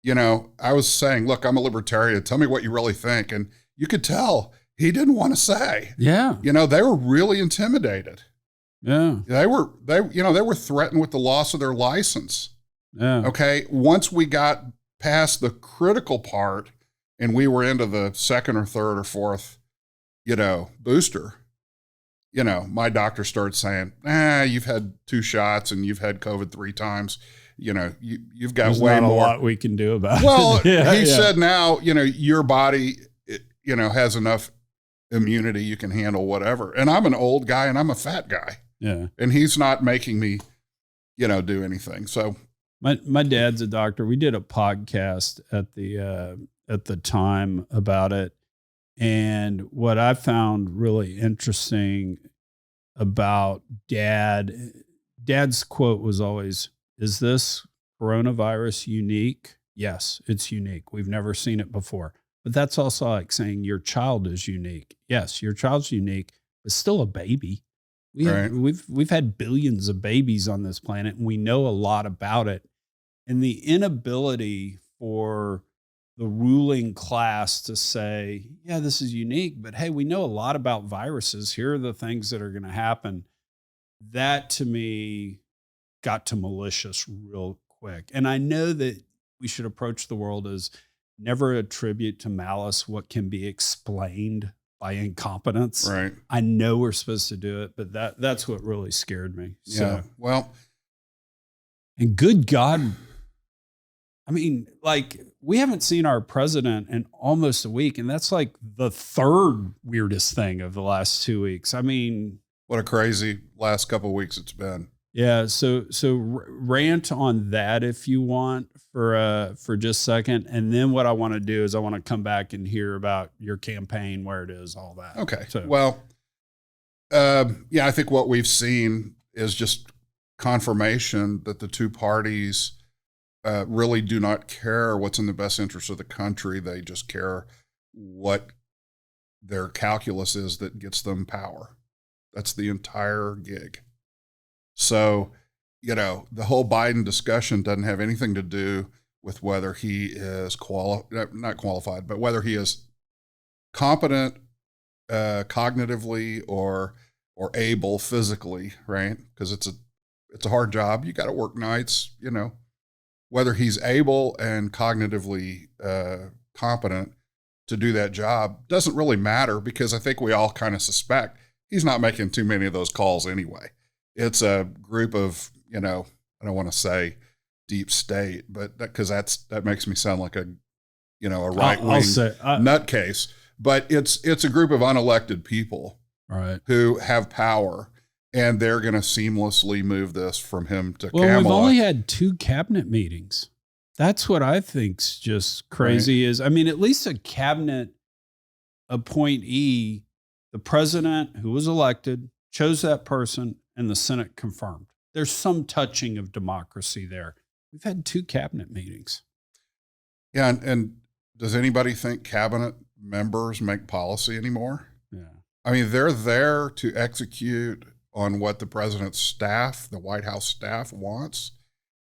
I was saying, look, I'm a libertarian. Tell me what you really think. And you could tell he didn't want to say. Yeah. They were really intimidated. Yeah. They were threatened with the loss of their license. Yeah. Okay. Once we got past the critical part and we were into the second or third or fourth, booster, my doctor started saying, you've had 2 shots and you've had COVID 3 times. You've got There's way not more. a lot we can do about it. Yeah, he said now, your body, has enough immunity. You can handle whatever. And I'm an old guy and I'm a fat guy. Yeah. And he's not making me, do anything. So my dad's a doctor. We did a podcast at the time about it. And what I found really interesting about Dad's quote was always, "Is this coronavirus unique?" Yes, it's unique. We've never seen it before. But that's also like saying your child is unique. Yes, your child's unique, but still a baby. We've had billions of babies on this planet, and we know a lot about it. And the inability for the ruling class to say, yeah, this is unique, but hey, we know a lot about viruses. Here are the things that are going to happen. That to me got to malicious real quick. And I know that we should approach the world as never attribute to malice what can be explained by incompetence. Right. I know we're supposed to do it, but that's what really scared me. Yeah. Well, and good God, I mean, we haven't seen our president in almost a week, and that's like the 3rd weirdest thing of the last 2 weeks. I mean, what a crazy last couple of weeks it's been. Yeah. So rant on that if you want for just a second. And then what I want to do is I want to come back and hear about your campaign, where it is, all that. Okay. So, well, I think what we've seen is just confirmation that the 2 parties really do not care what's in the best interest of the country. They just care what their calculus is that gets them power. That's the entire gig. So, the whole Biden discussion doesn't have anything to do with whether he is not qualified, but whether he is competent cognitively or able physically, right? Because it's a hard job. You got to work nights, whether he's able and cognitively competent to do that job doesn't really matter, because I think we all kind of suspect he's not making too many of those calls anyway. It's a group of, I don't want to say deep state, but because that makes me sound like a right-wing nutcase. But it's a group of unelected people, right, who have power, and they're going to seamlessly move this from him to Well, Kamala. we've only had 2 cabinet meetings. That's what I think's just crazy. Right. At least a cabinet appointee, the president who was elected chose that person and the Senate confirmed. There's some touching of democracy there. We've had 2 cabinet meetings. Yeah. And does anybody think cabinet members make policy anymore? Yeah. I mean, they're there to execute on what the president's staff, the White House staff wants,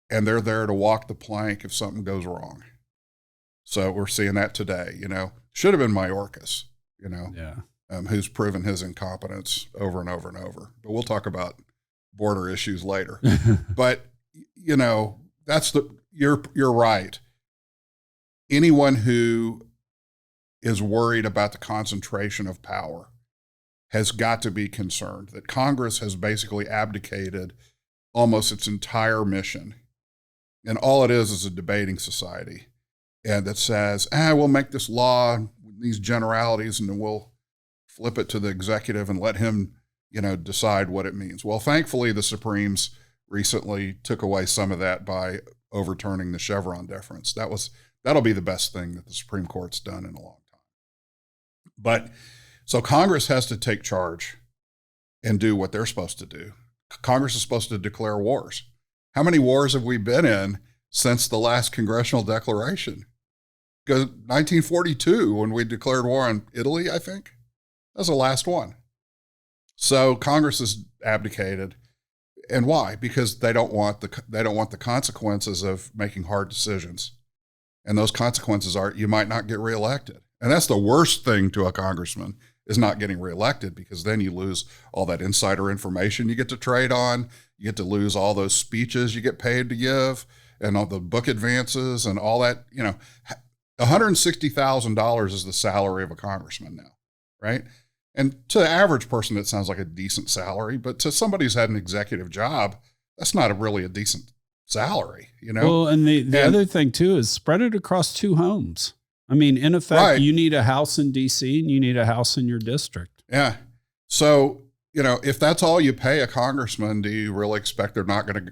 and they're there to walk the plank if something goes wrong. So we're seeing that today, should have been Mayorkas, who's proven his incompetence over and over and over. But we'll talk about border issues later. But, you're right. Anyone who is worried about the concentration of power has got to be concerned that Congress has basically abdicated almost its entire mission. And all it is a debating society. And that says, we'll make this law with these generalities and then we'll flip it to the executive and let him, decide what it means. Well, thankfully, the Supremes recently took away some of that by overturning the Chevron deference. That'll be the best thing that the Supreme Court's done in a long time. But so Congress has to take charge and do what they're supposed to do. Congress is supposed to declare wars. How many wars have we been in since the last congressional declaration? Because 1942, when we declared war on Italy, I think, that was the last one. So Congress has abdicated. And why? Because they don't want the consequences of making hard decisions. And those consequences are you might not get reelected. And that's the worst thing to a congressman is not getting reelected, because then you lose all that insider information you get to trade on. You get to lose all those speeches you get paid to give and all the book advances and all that. $160,000 is the salary of a congressman now, right? And to the average person, it sounds like a decent salary, but to somebody who's had an executive job, that's not really a decent salary, Well, and the other thing too is spread it across 2 homes. I mean, in effect, right. You need a house in DC and you need a house in your district. Yeah. So, if that's all you pay a congressman, do you really expect they're not going to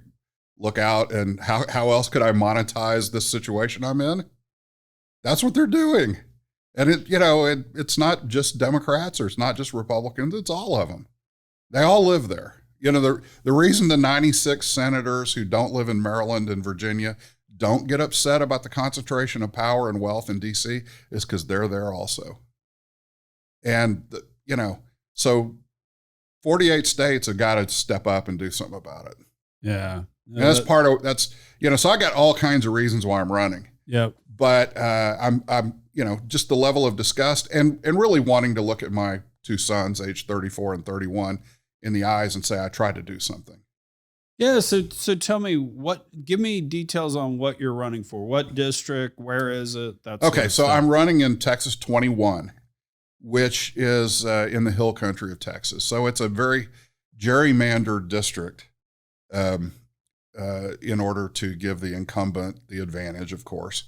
look out and how else could I monetize this situation I'm in? That's what they're doing. And it's not just Democrats or it's not just Republicans. It's all of them. They all live there. The reason the 96 senators who don't live in Maryland and Virginia don't get upset about the concentration of power and wealth in DC is because they're there also. And, so 48 states have got to step up and do something about it. Yeah. And that's so I got all kinds of reasons why I'm running. Yep. But I'm just the level of disgust and really wanting to look at my 2 sons, age 34 and 31, in the eyes and say, I tried to do something. Yeah. So tell me give me details on what you're running for. What district? Where is it? That's okay. So I'm running in Texas 21, which is in the hill country of Texas. So it's a very gerrymandered district in order to give the incumbent the advantage, of course.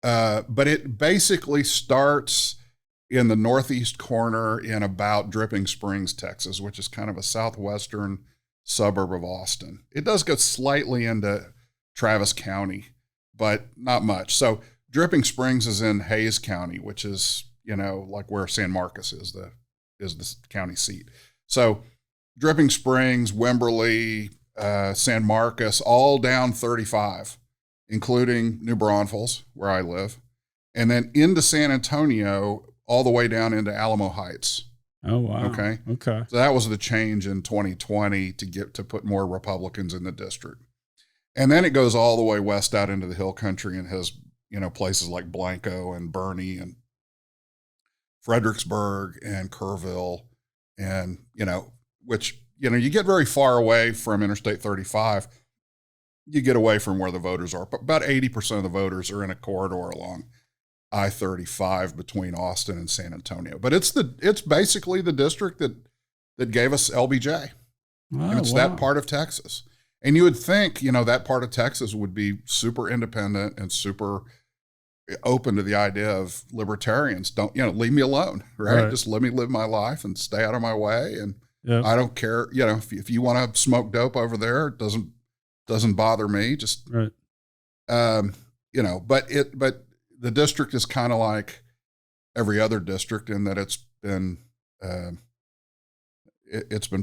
But it basically starts in the northeast corner in about Dripping Springs, Texas, which is kind of a southwestern suburb of Austin. It does go slightly into Travis County, but not much. So Dripping Springs is in Hayes County, which is, like where San Marcos is the county seat. So Dripping Springs, Wimberley, San Marcos, all down 35, including New Braunfels, where I live, and then into San Antonio, all the way down into Alamo Heights. Oh, wow. Okay. So that was the change in 2020 to put more Republicans in the district. And then it goes all the way west out into the hill country and has, places like Blanco and Bernie and Fredericksburg and Kerrville and, which, you get very far away from Interstate 35. You get away from where the voters are. But about 80% of the voters are in a corridor along I-35 between Austin and San Antonio. But it's basically the district that gave us LBJ. Oh, and it's that part of Texas. And you would think, that part of Texas would be super independent and super open to the idea of libertarians. Don't, leave me alone, right? Just let me live my life and stay out of my way. And I don't care, if you want to smoke dope over there, it doesn't bother me. Just, right. But the district is kind of like every other district in that it's been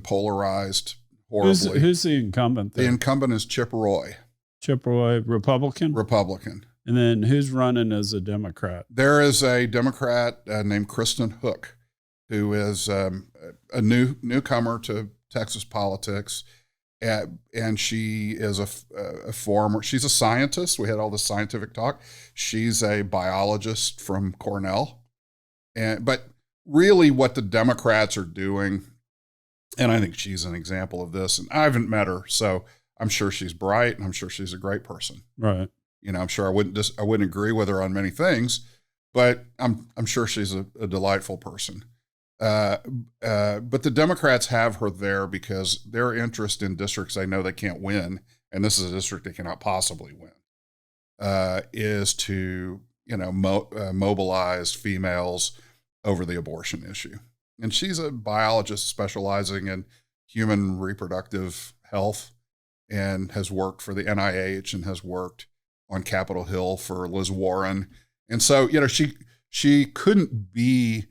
polarized horribly. Who's the incumbent there? The incumbent is Chip Roy. Chip Roy, Republican? Republican. And then who's running as a Democrat? There is a Democrat named Kristen Hook, who is a newcomer to Texas politics. And she is a former, she's a scientist. We had all this scientific talk. She's a biologist from Cornell. But really what the Democrats are doing, and I think she's an example of this, and I haven't met her, so I'm sure she's bright and I'm sure she's a great person. Right. You know, I'm sure I wouldn't agree with her on many things, but I'm sure she's a delightful person. But the Democrats have her there because their interest in districts they know they can't win, and this is a district they cannot possibly win, is to, you know, mobilize females over the abortion issue. And she's a biologist specializing in human reproductive health and has worked for the NIH and has worked on Capitol Hill for Liz Warren. And so, you know, she couldn't be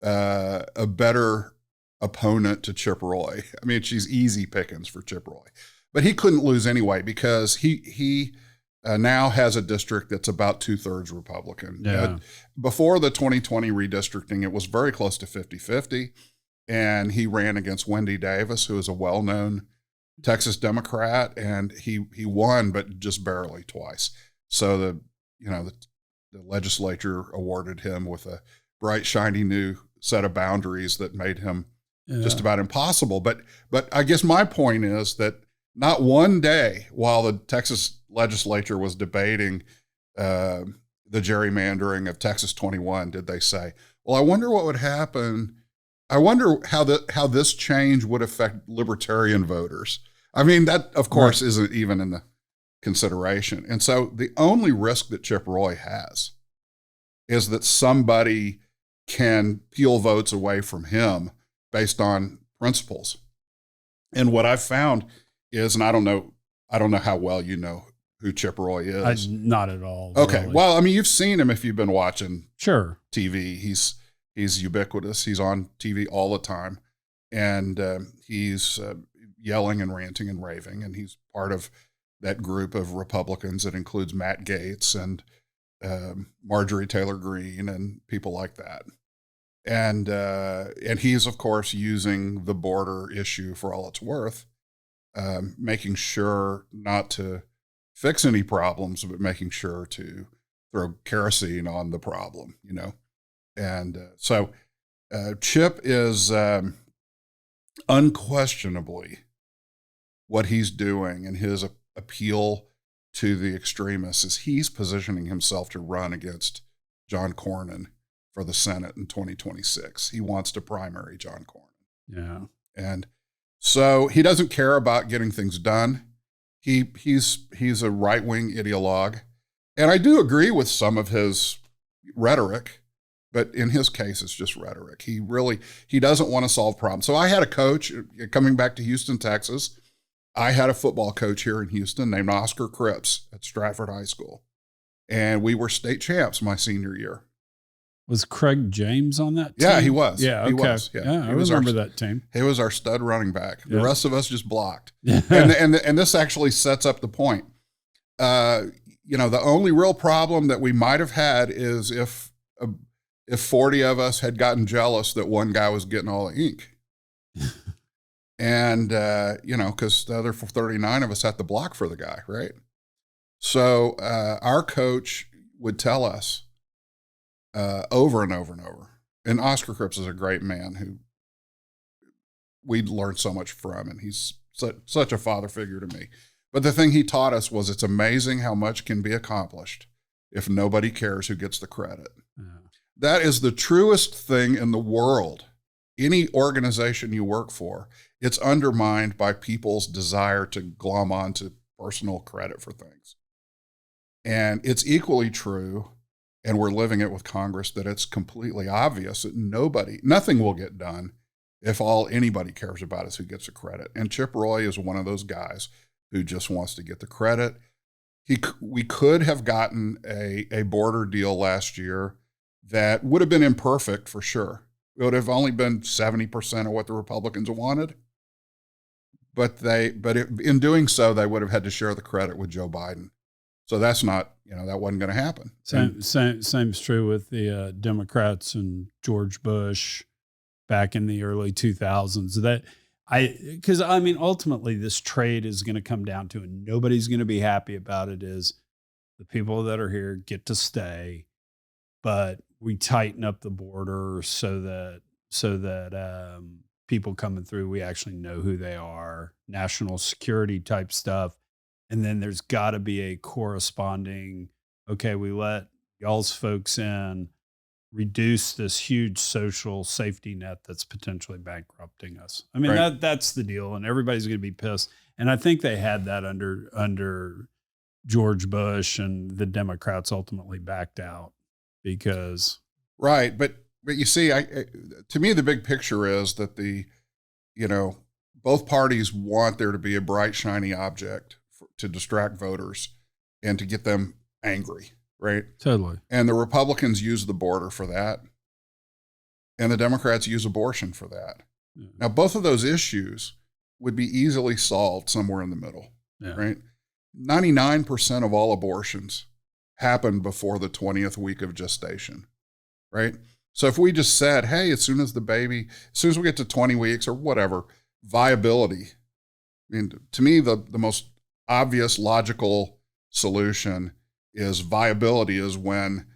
a better opponent to Chip Roy. I mean, she's easy pickings for Chip Roy, but he couldn't lose anyway because he now has a district that's about 2/3 Republican. Yeah. Before the 2020 redistricting, it was very close to 50-50, and he ran against Wendy Davis, who is a well-known Texas Democrat, and he won, but just barely twice. So the legislature awarded him with a bright, shiny new set of boundaries that made him just about impossible. But I guess my point is that not one day while the Texas legislature was debating the gerrymandering of Texas 21 did they say, well, I wonder what would happen. I wonder how this change would affect libertarian voters. I mean, that, of course, right, isn't even in the consideration. And so the only risk that Chip Roy has is that somebody can peel votes away from him based on principles. And what I've found is, and I don't know how well you know who Chip Roy is. Not at all. Okay. Really. Well, I mean, you've seen him if you've been watching TV. He's ubiquitous. He's on TV all the time. And he's yelling and ranting and raving. And he's part of that group of Republicans that includes Matt Gaetz and Marjorie Taylor Greene and people like that. And he's, of course, using the border issue for all it's worth, making sure not to fix any problems, but making sure to throw kerosene on the problem, you know. And so Chip is unquestionably what he's doing, and his appeal to the extremists is he's positioning himself to run against John Cornyn for the Senate in 2026. He wants to primary John Cornyn. Yeah. And so he doesn't care about getting things done. He's a right-wing ideologue. And I do agree with some of his rhetoric, but in his case, it's just rhetoric. He doesn't want to solve problems. So I had a coach coming back to Houston, Texas. I had a football coach here in Houston named Oscar Cripps at Stratford High School. And we were state champs my senior year. Was Craig James on that team? Yeah, he was. Yeah, okay. He was. Yeah, I remember that team. He was our stud running back. The Yeah. rest of us just blocked. and this actually sets up the point. The only real problem that we might have had is if 40 of us had gotten jealous that one guy was getting all the ink. And, because the other 39 of us had to block for the guy, right? So our coach would tell us over and over and over, and Oscar Cripps is a great man who we'd learned so much from, and he's such a father figure to me. But the thing he taught us was it's amazing how much can be accomplished if nobody cares who gets the credit. Yeah. That is the truest thing in the world. Any organization you work for, it's undermined by people's desire to glom onto personal credit for things. And it's equally true, and we're living it with Congress, that it's completely obvious that nothing will get done if all anybody cares about is who gets the credit. And Chip Roy is one of those guys who just wants to get the credit. We could have gotten a border deal last year that would have been imperfect for sure. It would have only been 70% of what the Republicans wanted. but in doing so, they would have had to share the credit with Joe Biden. So that's not, that wasn't going to happen. Same's true with the Democrats and George Bush back in the early 2000s. Because ultimately this trade is going to come down to, and nobody's going to be happy about it, is the people that are here get to stay, but we tighten up the border so that people coming through, we actually know who they are, national security type stuff. And then there's got to be a corresponding, okay, we let y'all's folks in, reduce this huge social safety net that's potentially bankrupting us. Right. That's the deal, and everybody's going to be pissed. And I think they had that under George Bush, and the Democrats ultimately backed out because. Right, but you see, to me, the big picture is that both parties want there to be a bright, shiny object to distract voters and to get them angry, right? Totally. And the Republicans use the border for that, and the Democrats use abortion for that. Yeah. Now, both of those issues would be easily solved somewhere in the middle, right? 99% of all abortions happen before the 20th week of gestation, right? So if we just said, hey, as soon as we get to 20 weeks or whatever, viability, to me, the most obvious logical solution is viability is when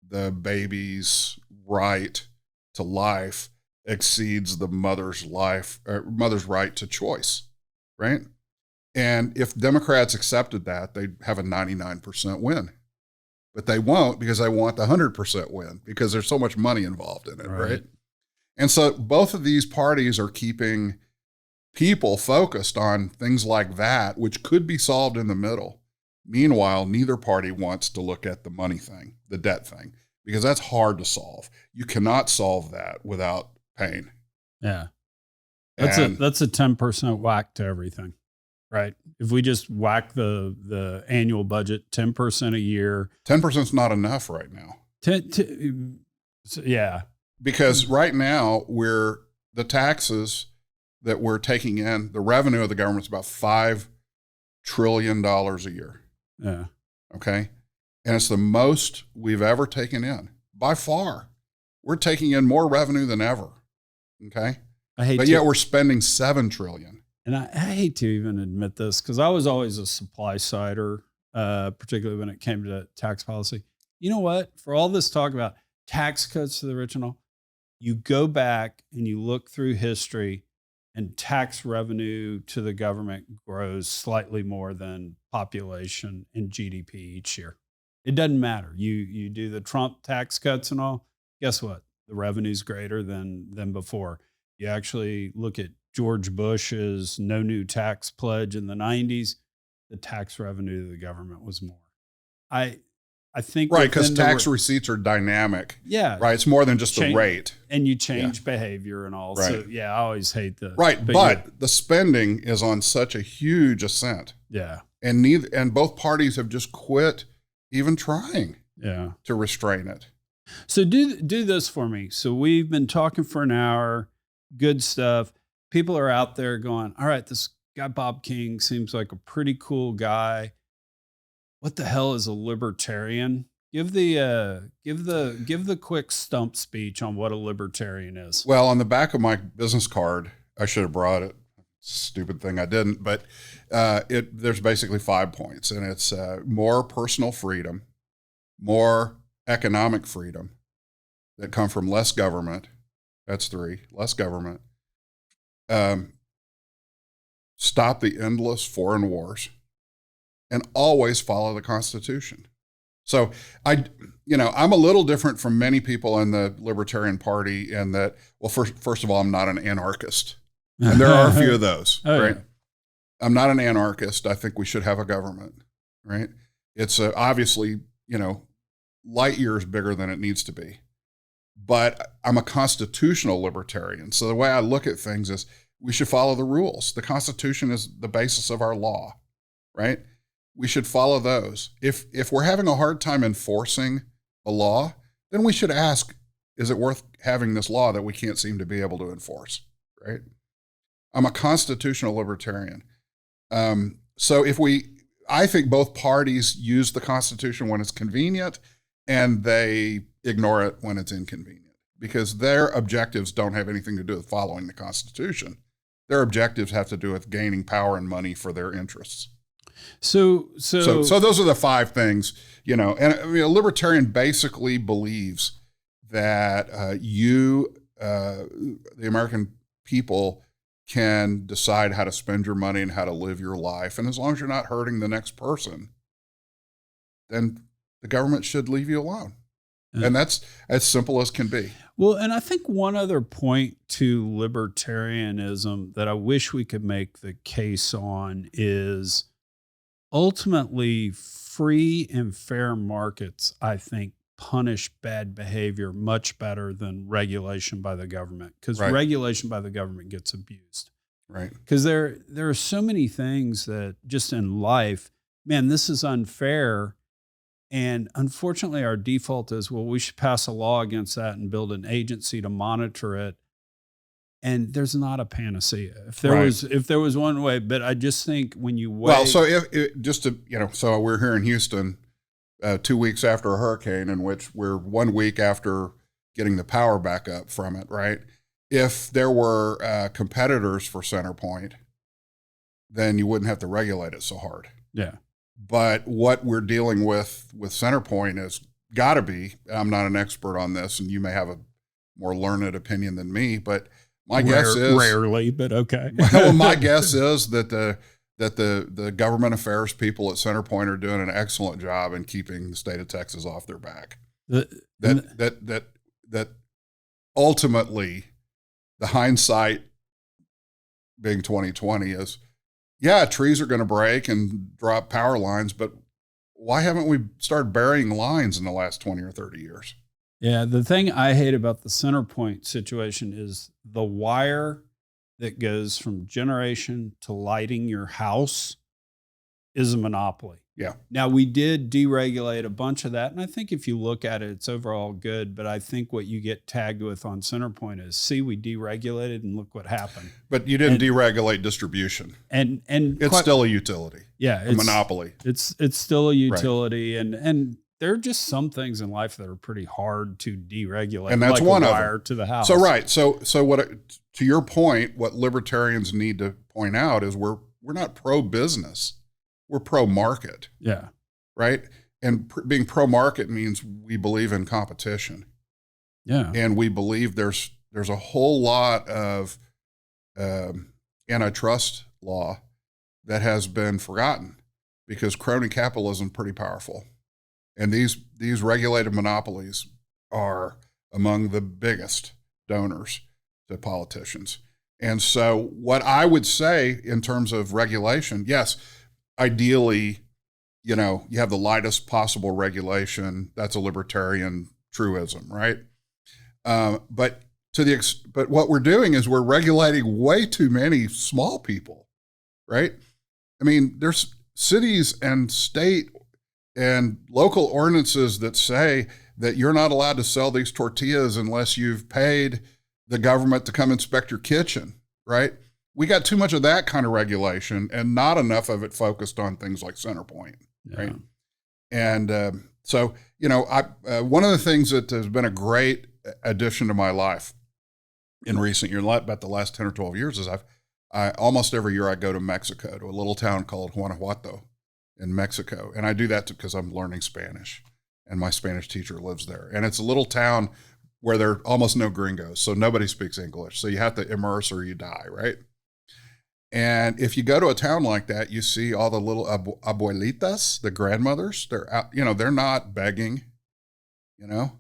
the baby's right to life exceeds the mother's right to choice, right? And if Democrats accepted that, they'd have a 99% win. But they won't, because they want the 100% win, because there's so much money involved in it, right? And so both of these parties are keeping people focused on things like that, which could be solved in the middle. Meanwhile, neither party wants to look at the money thing, the debt thing, because that's hard to solve. You cannot solve that without pain. Yeah. That's a 10% whack to everything, right? If we just whack the annual budget 10% a year. 10% is not enough right now. Yeah. Because right now the taxes that we're taking in, the revenue of the government is about $5 trillion a year. Yeah. Okay. And it's the most we've ever taken in by far. We're taking in more revenue than ever. Okay. Yet we're spending $7 trillion. And I hate to even admit this, because I was always a supply sider, particularly when it came to tax policy. You know what? For all this talk about tax cuts to the rich and all, you go back and you look through history, and tax revenue to the government grows slightly more than population and GDP each year. It doesn't matter. You do the Trump tax cuts and all, guess what? The revenue's greater than before. You actually look at George Bush's no new tax pledge in the 90s, the tax revenue to the government was more. I think right, because tax receipts are dynamic. Yeah. Right. It's more than just the rate. And you change behavior and all. Right. So yeah, I always hate the right. But the spending is on such a huge ascent. Yeah. And both parties have just quit even trying to restrain it. So do this for me. So we've been talking for an hour, good stuff. People are out there going, all right, this guy Bob King seems like a pretty cool guy. What the hell is a libertarian? Give the quick stump speech on what a libertarian is. Well, on the back of my business card, I should have brought it. Stupid thing I didn't, but there's basically 5 points, and it's more personal freedom, more economic freedom that come from less government. That's 3, less government. Stop the endless foreign wars, and always follow the Constitution. So I'm a little different from many people in the Libertarian Party in that, well, first of all, I'm not an anarchist. And there are a few of those, right? Yeah. I'm not an anarchist. I think we should have a government, right? It's obviously, light years bigger than it needs to be. But I'm a constitutional libertarian. So the way I look at things is we should follow the rules. The Constitution is the basis of our law, right? We should follow those. If we're having a hard time enforcing a law, then we should ask, is it worth having this law that we can't seem to be able to enforce, right? I'm a constitutional libertarian. So I think both parties use the Constitution when it's convenient, and they ignore it when it's inconvenient, because their objectives don't have anything to do with following the Constitution. Their objectives have to do with gaining power and money for their interests. So those are the 5 things, and I mean, a libertarian basically believes that the American people can decide how to spend your money and how to live your life. And as long as you're not hurting the next person, then the government should leave you alone. And that's as simple as can be. Well, and I think one other point to libertarianism that I wish we could make the case on is ultimately free and fair markets, I think, punish bad behavior much better than regulation by the government, because regulation by the government gets abused. Right. Because there are so many things that just in life, man, this is unfair. And unfortunately, our default is, well, we should pass a law against that and build an agency to monitor it. And there's not a panacea. If there was one way, but I just think when you weigh. Well, so so we're here in Houston 2 weeks after a hurricane, in which we're 1 week after getting the power back up from it, right? If there were competitors for CenterPoint, then you wouldn't have to regulate it so hard. Yeah. But what we're dealing with CenterPoint has got to be, I'm not an expert on this, and you may have a more learned opinion than me, but my guess is rarely, but okay. Well, my guess is that the government affairs people at CenterPoint are doing an excellent job in keeping the state of Texas off their back. That ultimately, the hindsight being 2020 is, yeah, trees are going to break and drop power lines, but why haven't we started burying lines in the last 20 or 30 years? Yeah, the thing I hate about the CenterPoint situation is the wire that goes from generation to lighting your house is a monopoly. Yeah. Now, we did deregulate a bunch of that, and I think if you look at it, it's overall good, but I think what you get tagged with on CenterPoint is, see, we deregulated and look what happened. But you didn't deregulate distribution. And it's still a utility. Yeah. A monopoly. It's still a utility, right. And there are just some things in life that are pretty hard to deregulate, and that's like one a of wire them. To the house. So right, so what? To your point, what libertarians need to point out is we're not pro-business, we're pro-market. Yeah, right. And being pro-market means we believe in competition. Yeah, and we believe there's a whole lot of antitrust law that has been forgotten because crony capitalism is pretty powerful. And these regulated monopolies are among the biggest donors to politicians. And so what I would say in terms of regulation, yes, ideally, you have the lightest possible regulation. That's a libertarian truism, right? But what we're doing is we're regulating way too many small people, right? I mean, there's cities and state and local ordinances that say that you're not allowed to sell these tortillas unless you've paid the government to come inspect your kitchen, right? We got too much of that kind of regulation and not enough of it focused on things like CenterPoint, right? And so, one of the things that has been a great addition to my life in recent years, about the last 10 or 12 years, is I almost every year I go to Mexico, to a little town called Guanajuato in Mexico. And I do that because I'm learning Spanish and my Spanish teacher lives there. And it's a little town where there are almost no gringos, so nobody speaks English. So you have to immerse or you die, right? And if you go to a town like that, you see all the little abuelitas, the grandmothers. They're out, they're not begging, they're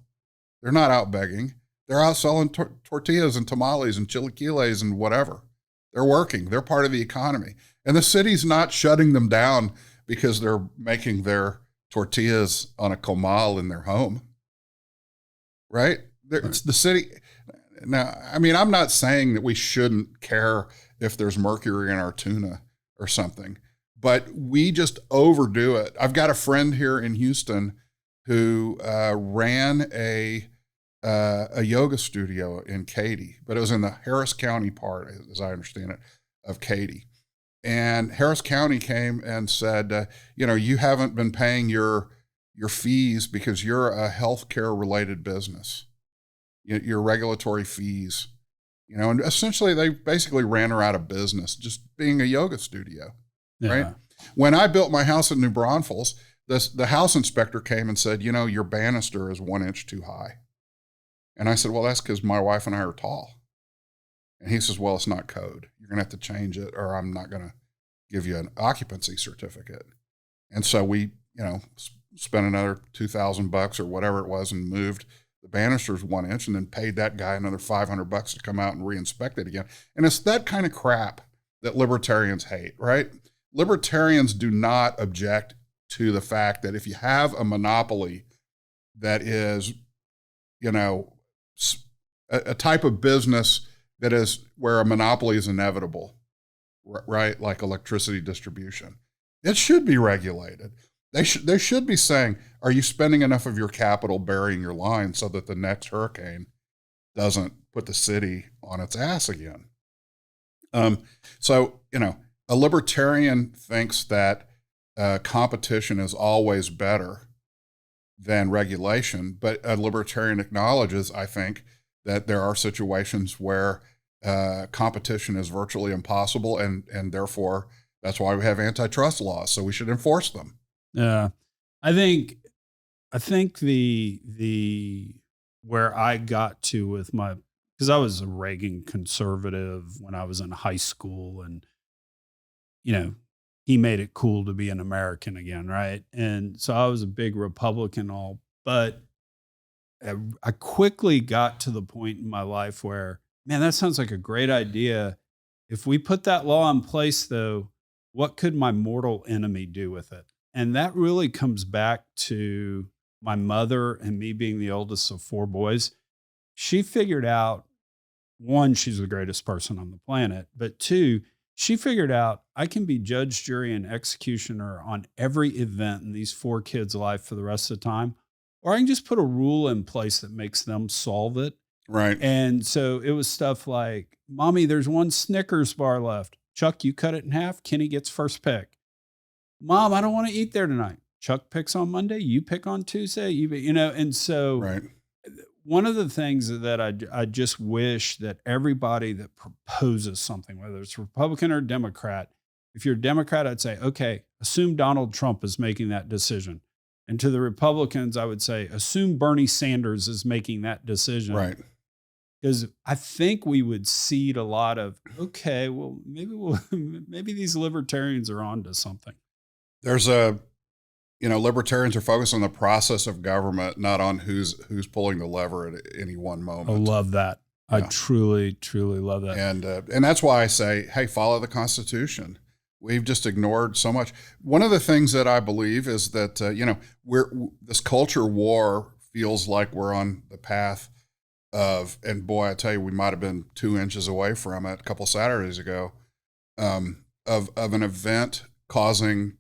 not out begging. They're out selling tortillas and tamales and chilaquiles and whatever. They're working. They're part of the economy. And the city's not shutting them down because they're making their tortillas on a comal in their home, right? It's the city. Now, I mean, I'm not saying that we shouldn't care if there's mercury in our tuna or something, but we just overdo it. I've got a friend here in Houston who ran a yoga studio in Katy, but it was in the Harris County part, as I understand it, of Katy. And Harris County came and said, you haven't been paying your fees because you're a healthcare related business, your regulatory fees, and essentially they basically ran her out of business just being a yoga studio, right? When I built my house in New Braunfels, the house inspector came and said, your banister is 1 inch too high. And I said, well, that's because my wife and I are tall. And he says, well, it's not code. You're going to have to change it or I'm not going to give you an occupancy certificate. And so we, spent another $2,000 or whatever it was and moved the banisters 1 inch and then paid that guy another $500 to come out and re-inspect it again. And it's that kind of crap that libertarians hate, right? Libertarians do not object to the fact that if you have a monopoly that is, a type of business that is where a monopoly is inevitable, right? Like electricity distribution, it should be regulated. They should be saying, are you spending enough of your capital burying your line so that the next hurricane doesn't put the city on its ass again? So, a libertarian thinks that competition is always better than regulation, but a libertarian acknowledges, I think, that there are situations where competition is virtually impossible, and therefore that's why we have antitrust laws. So we should enforce them. Yeah, I think the where I got to with because I was a Reagan conservative when I was in high school, and he made it cool to be an American again, right? And so I was a big Republican, but I quickly got to the point in my life where, man, that sounds like a great idea. If we put that law in place, though, what could my mortal enemy do with it? And that really comes back to my mother and me being the oldest of 4 boys. She figured out, 1, she's the greatest person on the planet, but 2, she figured out I can be judge, jury, and executioner on every event in these 4 kids' life for the rest of the time, or I can just put a rule in place that makes them solve it. Right. And so it was stuff like, Mommy, there's 1 Snickers bar left. Chuck, you cut it in half. Kenny gets first pick. Mom, I don't want to eat there tonight. Chuck picks on Monday. You pick on Tuesday. And so right. One of the things that I just wish that everybody that proposes something, whether it's Republican or Democrat, if you're a Democrat, I'd say, okay, assume Donald Trump is making that decision. And to the Republicans, I would say, assume Bernie Sanders is making that decision. Right. Because I think we would seed a lot of, okay, well, maybe these libertarians are onto something. There's libertarians are focused on the process of government, not on who's pulling the lever at any one moment. I love that. Yeah. I truly, truly love that. And that's why I say, hey, follow the Constitution. We've just ignored so much. One of the things that I believe is that, this culture war feels like we're on the path of, and boy, I tell you, we might've been 2 inches away from it a couple Saturdays ago, of an event causing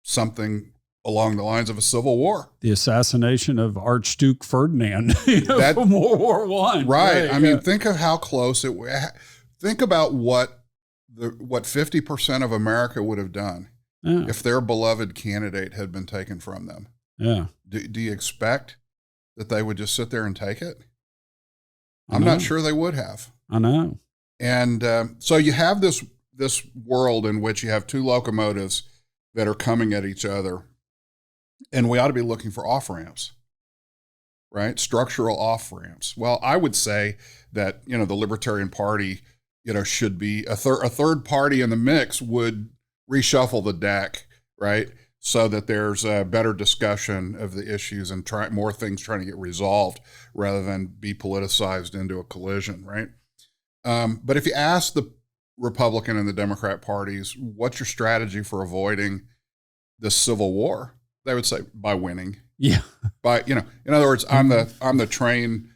something along the lines of a civil war. The assassination of Archduke Ferdinand from World War I. Right. I mean, think of how close think about what 50% of America would have done if their beloved candidate had been taken from them. Yeah. Do you expect that they would just sit there and take it? I'm not sure they would have. I know. And so you have this world in which you have 2 locomotives that are coming at each other, and we ought to be looking for off-ramps, right? Structural off-ramps. Well, I would say that, the Libertarian Party, should be a third party in the mix would reshuffle the deck, right? So that there's a better discussion of the issues and more things trying to get resolved rather than be politicized into a collision, right? But if you ask the Republican and the Democrat parties, what's your strategy for avoiding this civil war? They would say by winning. Yeah. In other words, I'm the train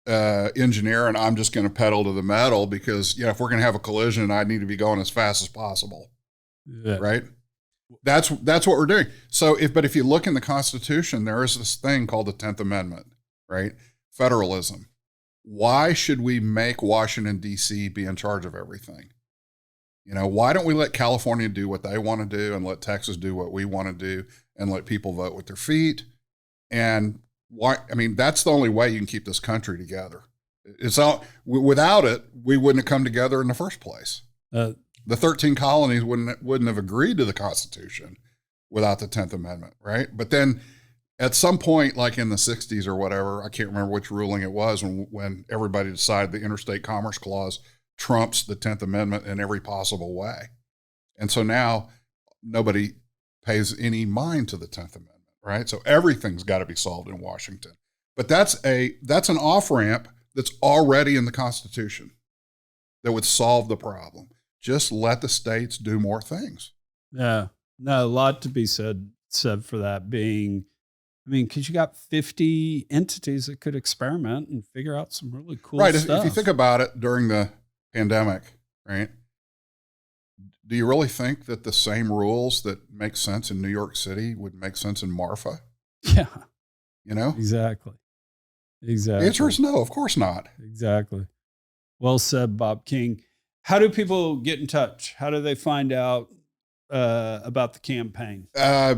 engineer and I'm just going to pedal to the metal because, if we're going to have a collision, I need to be going as fast as possible. Yeah. Right. That's what we're doing. So if you look in the Constitution, there is this thing called the 10th Amendment, right? Federalism. Why should we make Washington, D.C. be in charge of everything? You know, why don't we let California do what they want to do and let Texas do what we want to do and let people vote with their feet? And why? I mean, that's the only way you can keep this country together. It's all, without it, we wouldn't have come together in the first place. The 13 colonies wouldn't have agreed to the Constitution without the 10th Amendment, right? But then at some point, like in the 60s or whatever, I can't remember which ruling it was, when everybody decided the Interstate Commerce Clause trumps the 10th Amendment in every possible way. And so now nobody pays any mind to the 10th Amendment, right? So everything's got to be solved in Washington. But that's an off-ramp that's already in the Constitution that would solve the problem. Just let the states do more things. Yeah. No, a lot to be said for that being, I mean, because you got 50 entities that could experiment and figure out some really cool stuff. Right. If you think about it during the pandemic, right? Do you really think that the same rules that make sense in New York City would make sense in Marfa? Yeah. You know? Exactly. The answer is no, of course not. Exactly. Well said, Bob King. How do people get in touch? How do they find out about the campaign? I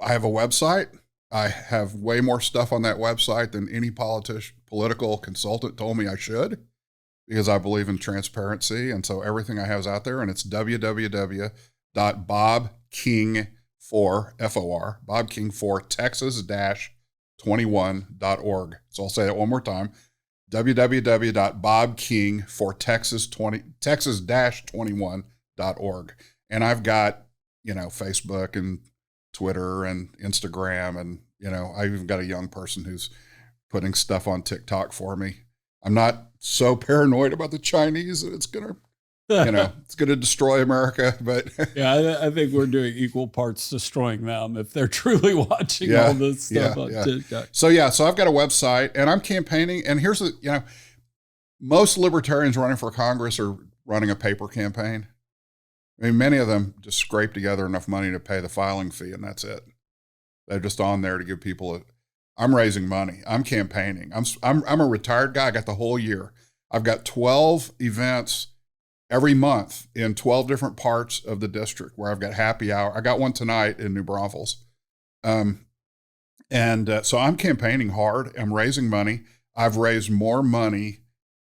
have a website. I have way more stuff on that website than any political consultant told me I should, because I believe in transparency. And so everything I have is out there, and it's www.bobking4Texas-21.org. So I'll say that one more time. www.bobking4Texas-21.org. And I've got, Facebook and Twitter and Instagram. And, I even got a young person who's putting stuff on TikTok for me. I'm not so paranoid about the Chinese that it's going to, it's going to destroy America. But yeah, I think we're doing equal parts destroying them if they're truly watching all this stuff on TikTok. So I've got a website and I'm campaigning. And here's most libertarians running for Congress are running a paper campaign. I mean, many of them just scrape together enough money to pay the filing fee, and that's it. They're just on there to give people I'm raising money. I'm campaigning. I'm a retired guy. I got the whole year. I've got 12 events every month in 12 different parts of the district where I've got happy hour. I got one tonight in New Braunfels. So I'm campaigning hard. I'm raising money. I've raised more money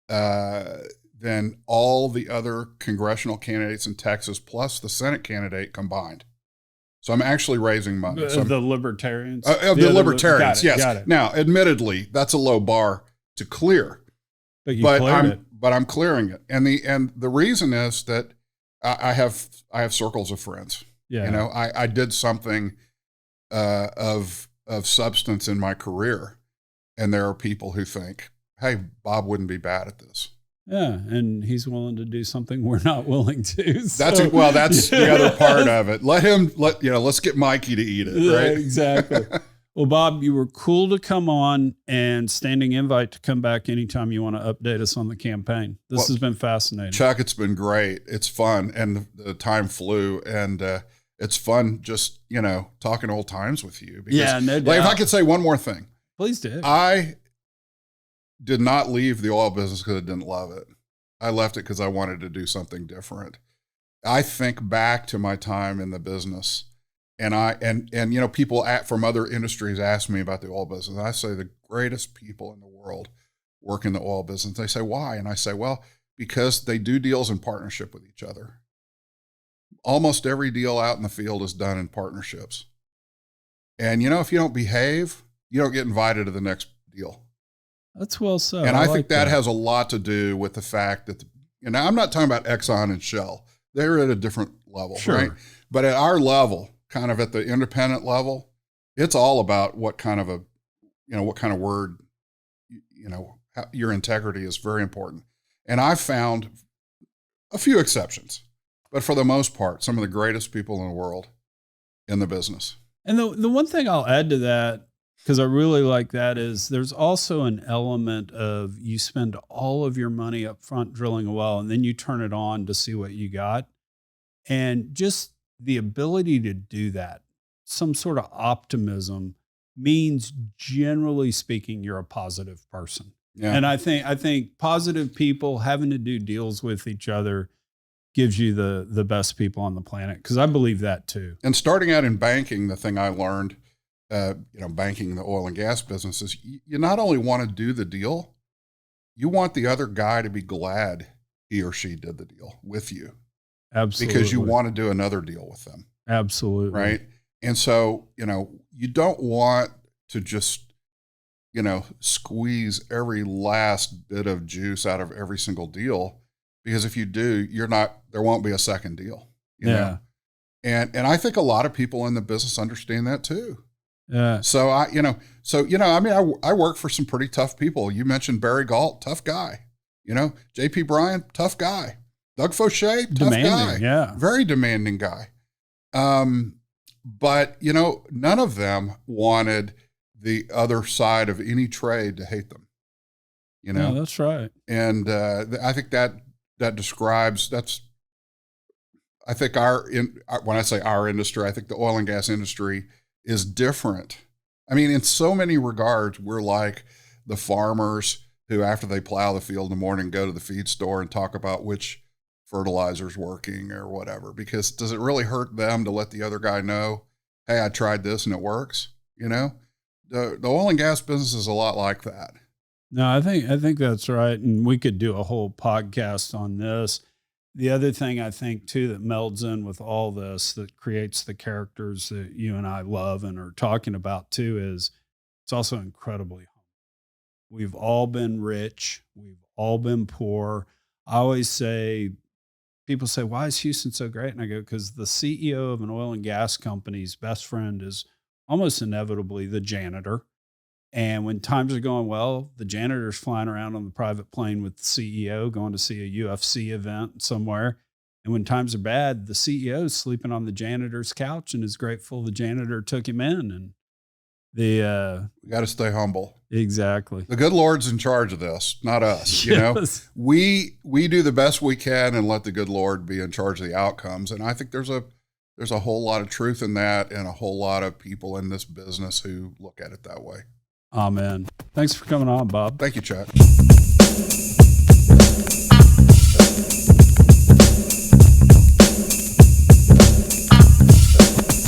than all the other congressional candidates in Texas, plus the Senate candidate combined. So I'm actually raising money. The libertarians? The libertarians, yes. Got it. Now, admittedly, that's a low bar to clear. But I'm clearing it. And the reason is that I have circles of friends. Yeah. I did something of substance in my career. And there are people who think, hey, Bob wouldn't be bad at this. Yeah, and he's willing to do something we're not willing to. So. That's the other part of it. Let's get Mikey to eat it, right? Yeah, exactly. Well, Bob, you were cool to come on, and standing invite to come back anytime you want to update us on the campaign. This has been fascinating. Chuck, it's been great. It's fun, and the time flew, and it's fun just, talking old times with you. Because, no doubt. If I could say one more thing. Please do. I did not leave the oil business because I didn't love it. I left it because I wanted to do something different. I think back to my time in the business, and people from other industries ask me about the oil business. And I say the greatest people in the world work in the oil business. They say, why? And I say, well, because they do deals in partnership with each other. Almost every deal out in the field is done in partnerships. And if you don't behave, you don't get invited to the next deal. That's well said. And I think that has a lot to do with the fact that, I'm not talking about Exxon and Shell. They're at a different level, sure, right? But at our level, kind of at the independent level, it's all about what kind of word, your integrity is very important. And I've found a few exceptions, but for the most part, some of the greatest people in the world in the business. And the one thing I'll add to that, because I really like that, is there's also an element of you spend all of your money up front drilling a well, and then you turn it on to see what you got. And just the ability to do that, some sort of optimism, means, generally speaking, you're a positive person. Yeah. And I think positive people having to do deals with each other gives you the best people on the planet. Because I believe that too. And starting out in banking, the thing I learned, banking the oil and gas business is you not only want to do the deal, you want the other guy to be glad he or she did the deal with you. Absolutely. Because you want to do another deal with them. Absolutely. Right. And so, you don't want to just, squeeze every last bit of juice out of every single deal, because if you do, there won't be a second deal, you know? And I think a lot of people in the business understand that too. Yeah. So I work for some pretty tough people. You mentioned Barry Galt, tough guy, JP Bryan, tough guy, Doug Fauché, tough guy, very demanding guy. But none of them wanted the other side of any trade to hate them, Yeah, that's right. And, I think that describes, I think when I say our industry, I think the oil and gas industry is different. I mean, in so many regards, we're like the farmers who, after they plow the field in the morning, go to the feed store and talk about which fertilizer's working or whatever, because does it really hurt them to let the other guy know, hey, I tried this and it works? The oil and gas business is a lot like that. No, I think that's right. And we could do a whole podcast on this. The other thing I think too that melds in with all this, that creates the characters that you and I love and are talking about too, is it's also incredibly humble. We've all been rich. We've all been poor. I always say, people say, why is Houston so great? And I go, because the CEO of an oil and gas company's best friend is almost inevitably the janitor. And when times are going well, the janitor's flying around on the private plane with the CEO, going to see a UFC event somewhere. And when times are bad, the CEO's sleeping on the janitor's couch and is grateful the janitor took him in. And we got to stay humble. Exactly. The good Lord's in charge of this, not us. Yes. We do the best we can and let the good Lord be in charge of the outcomes. And I think there's a whole lot of truth in that, and a whole lot of people in this business who look at it that way. Amen. Thanks for coming on, Bob. Thank you, Chuck.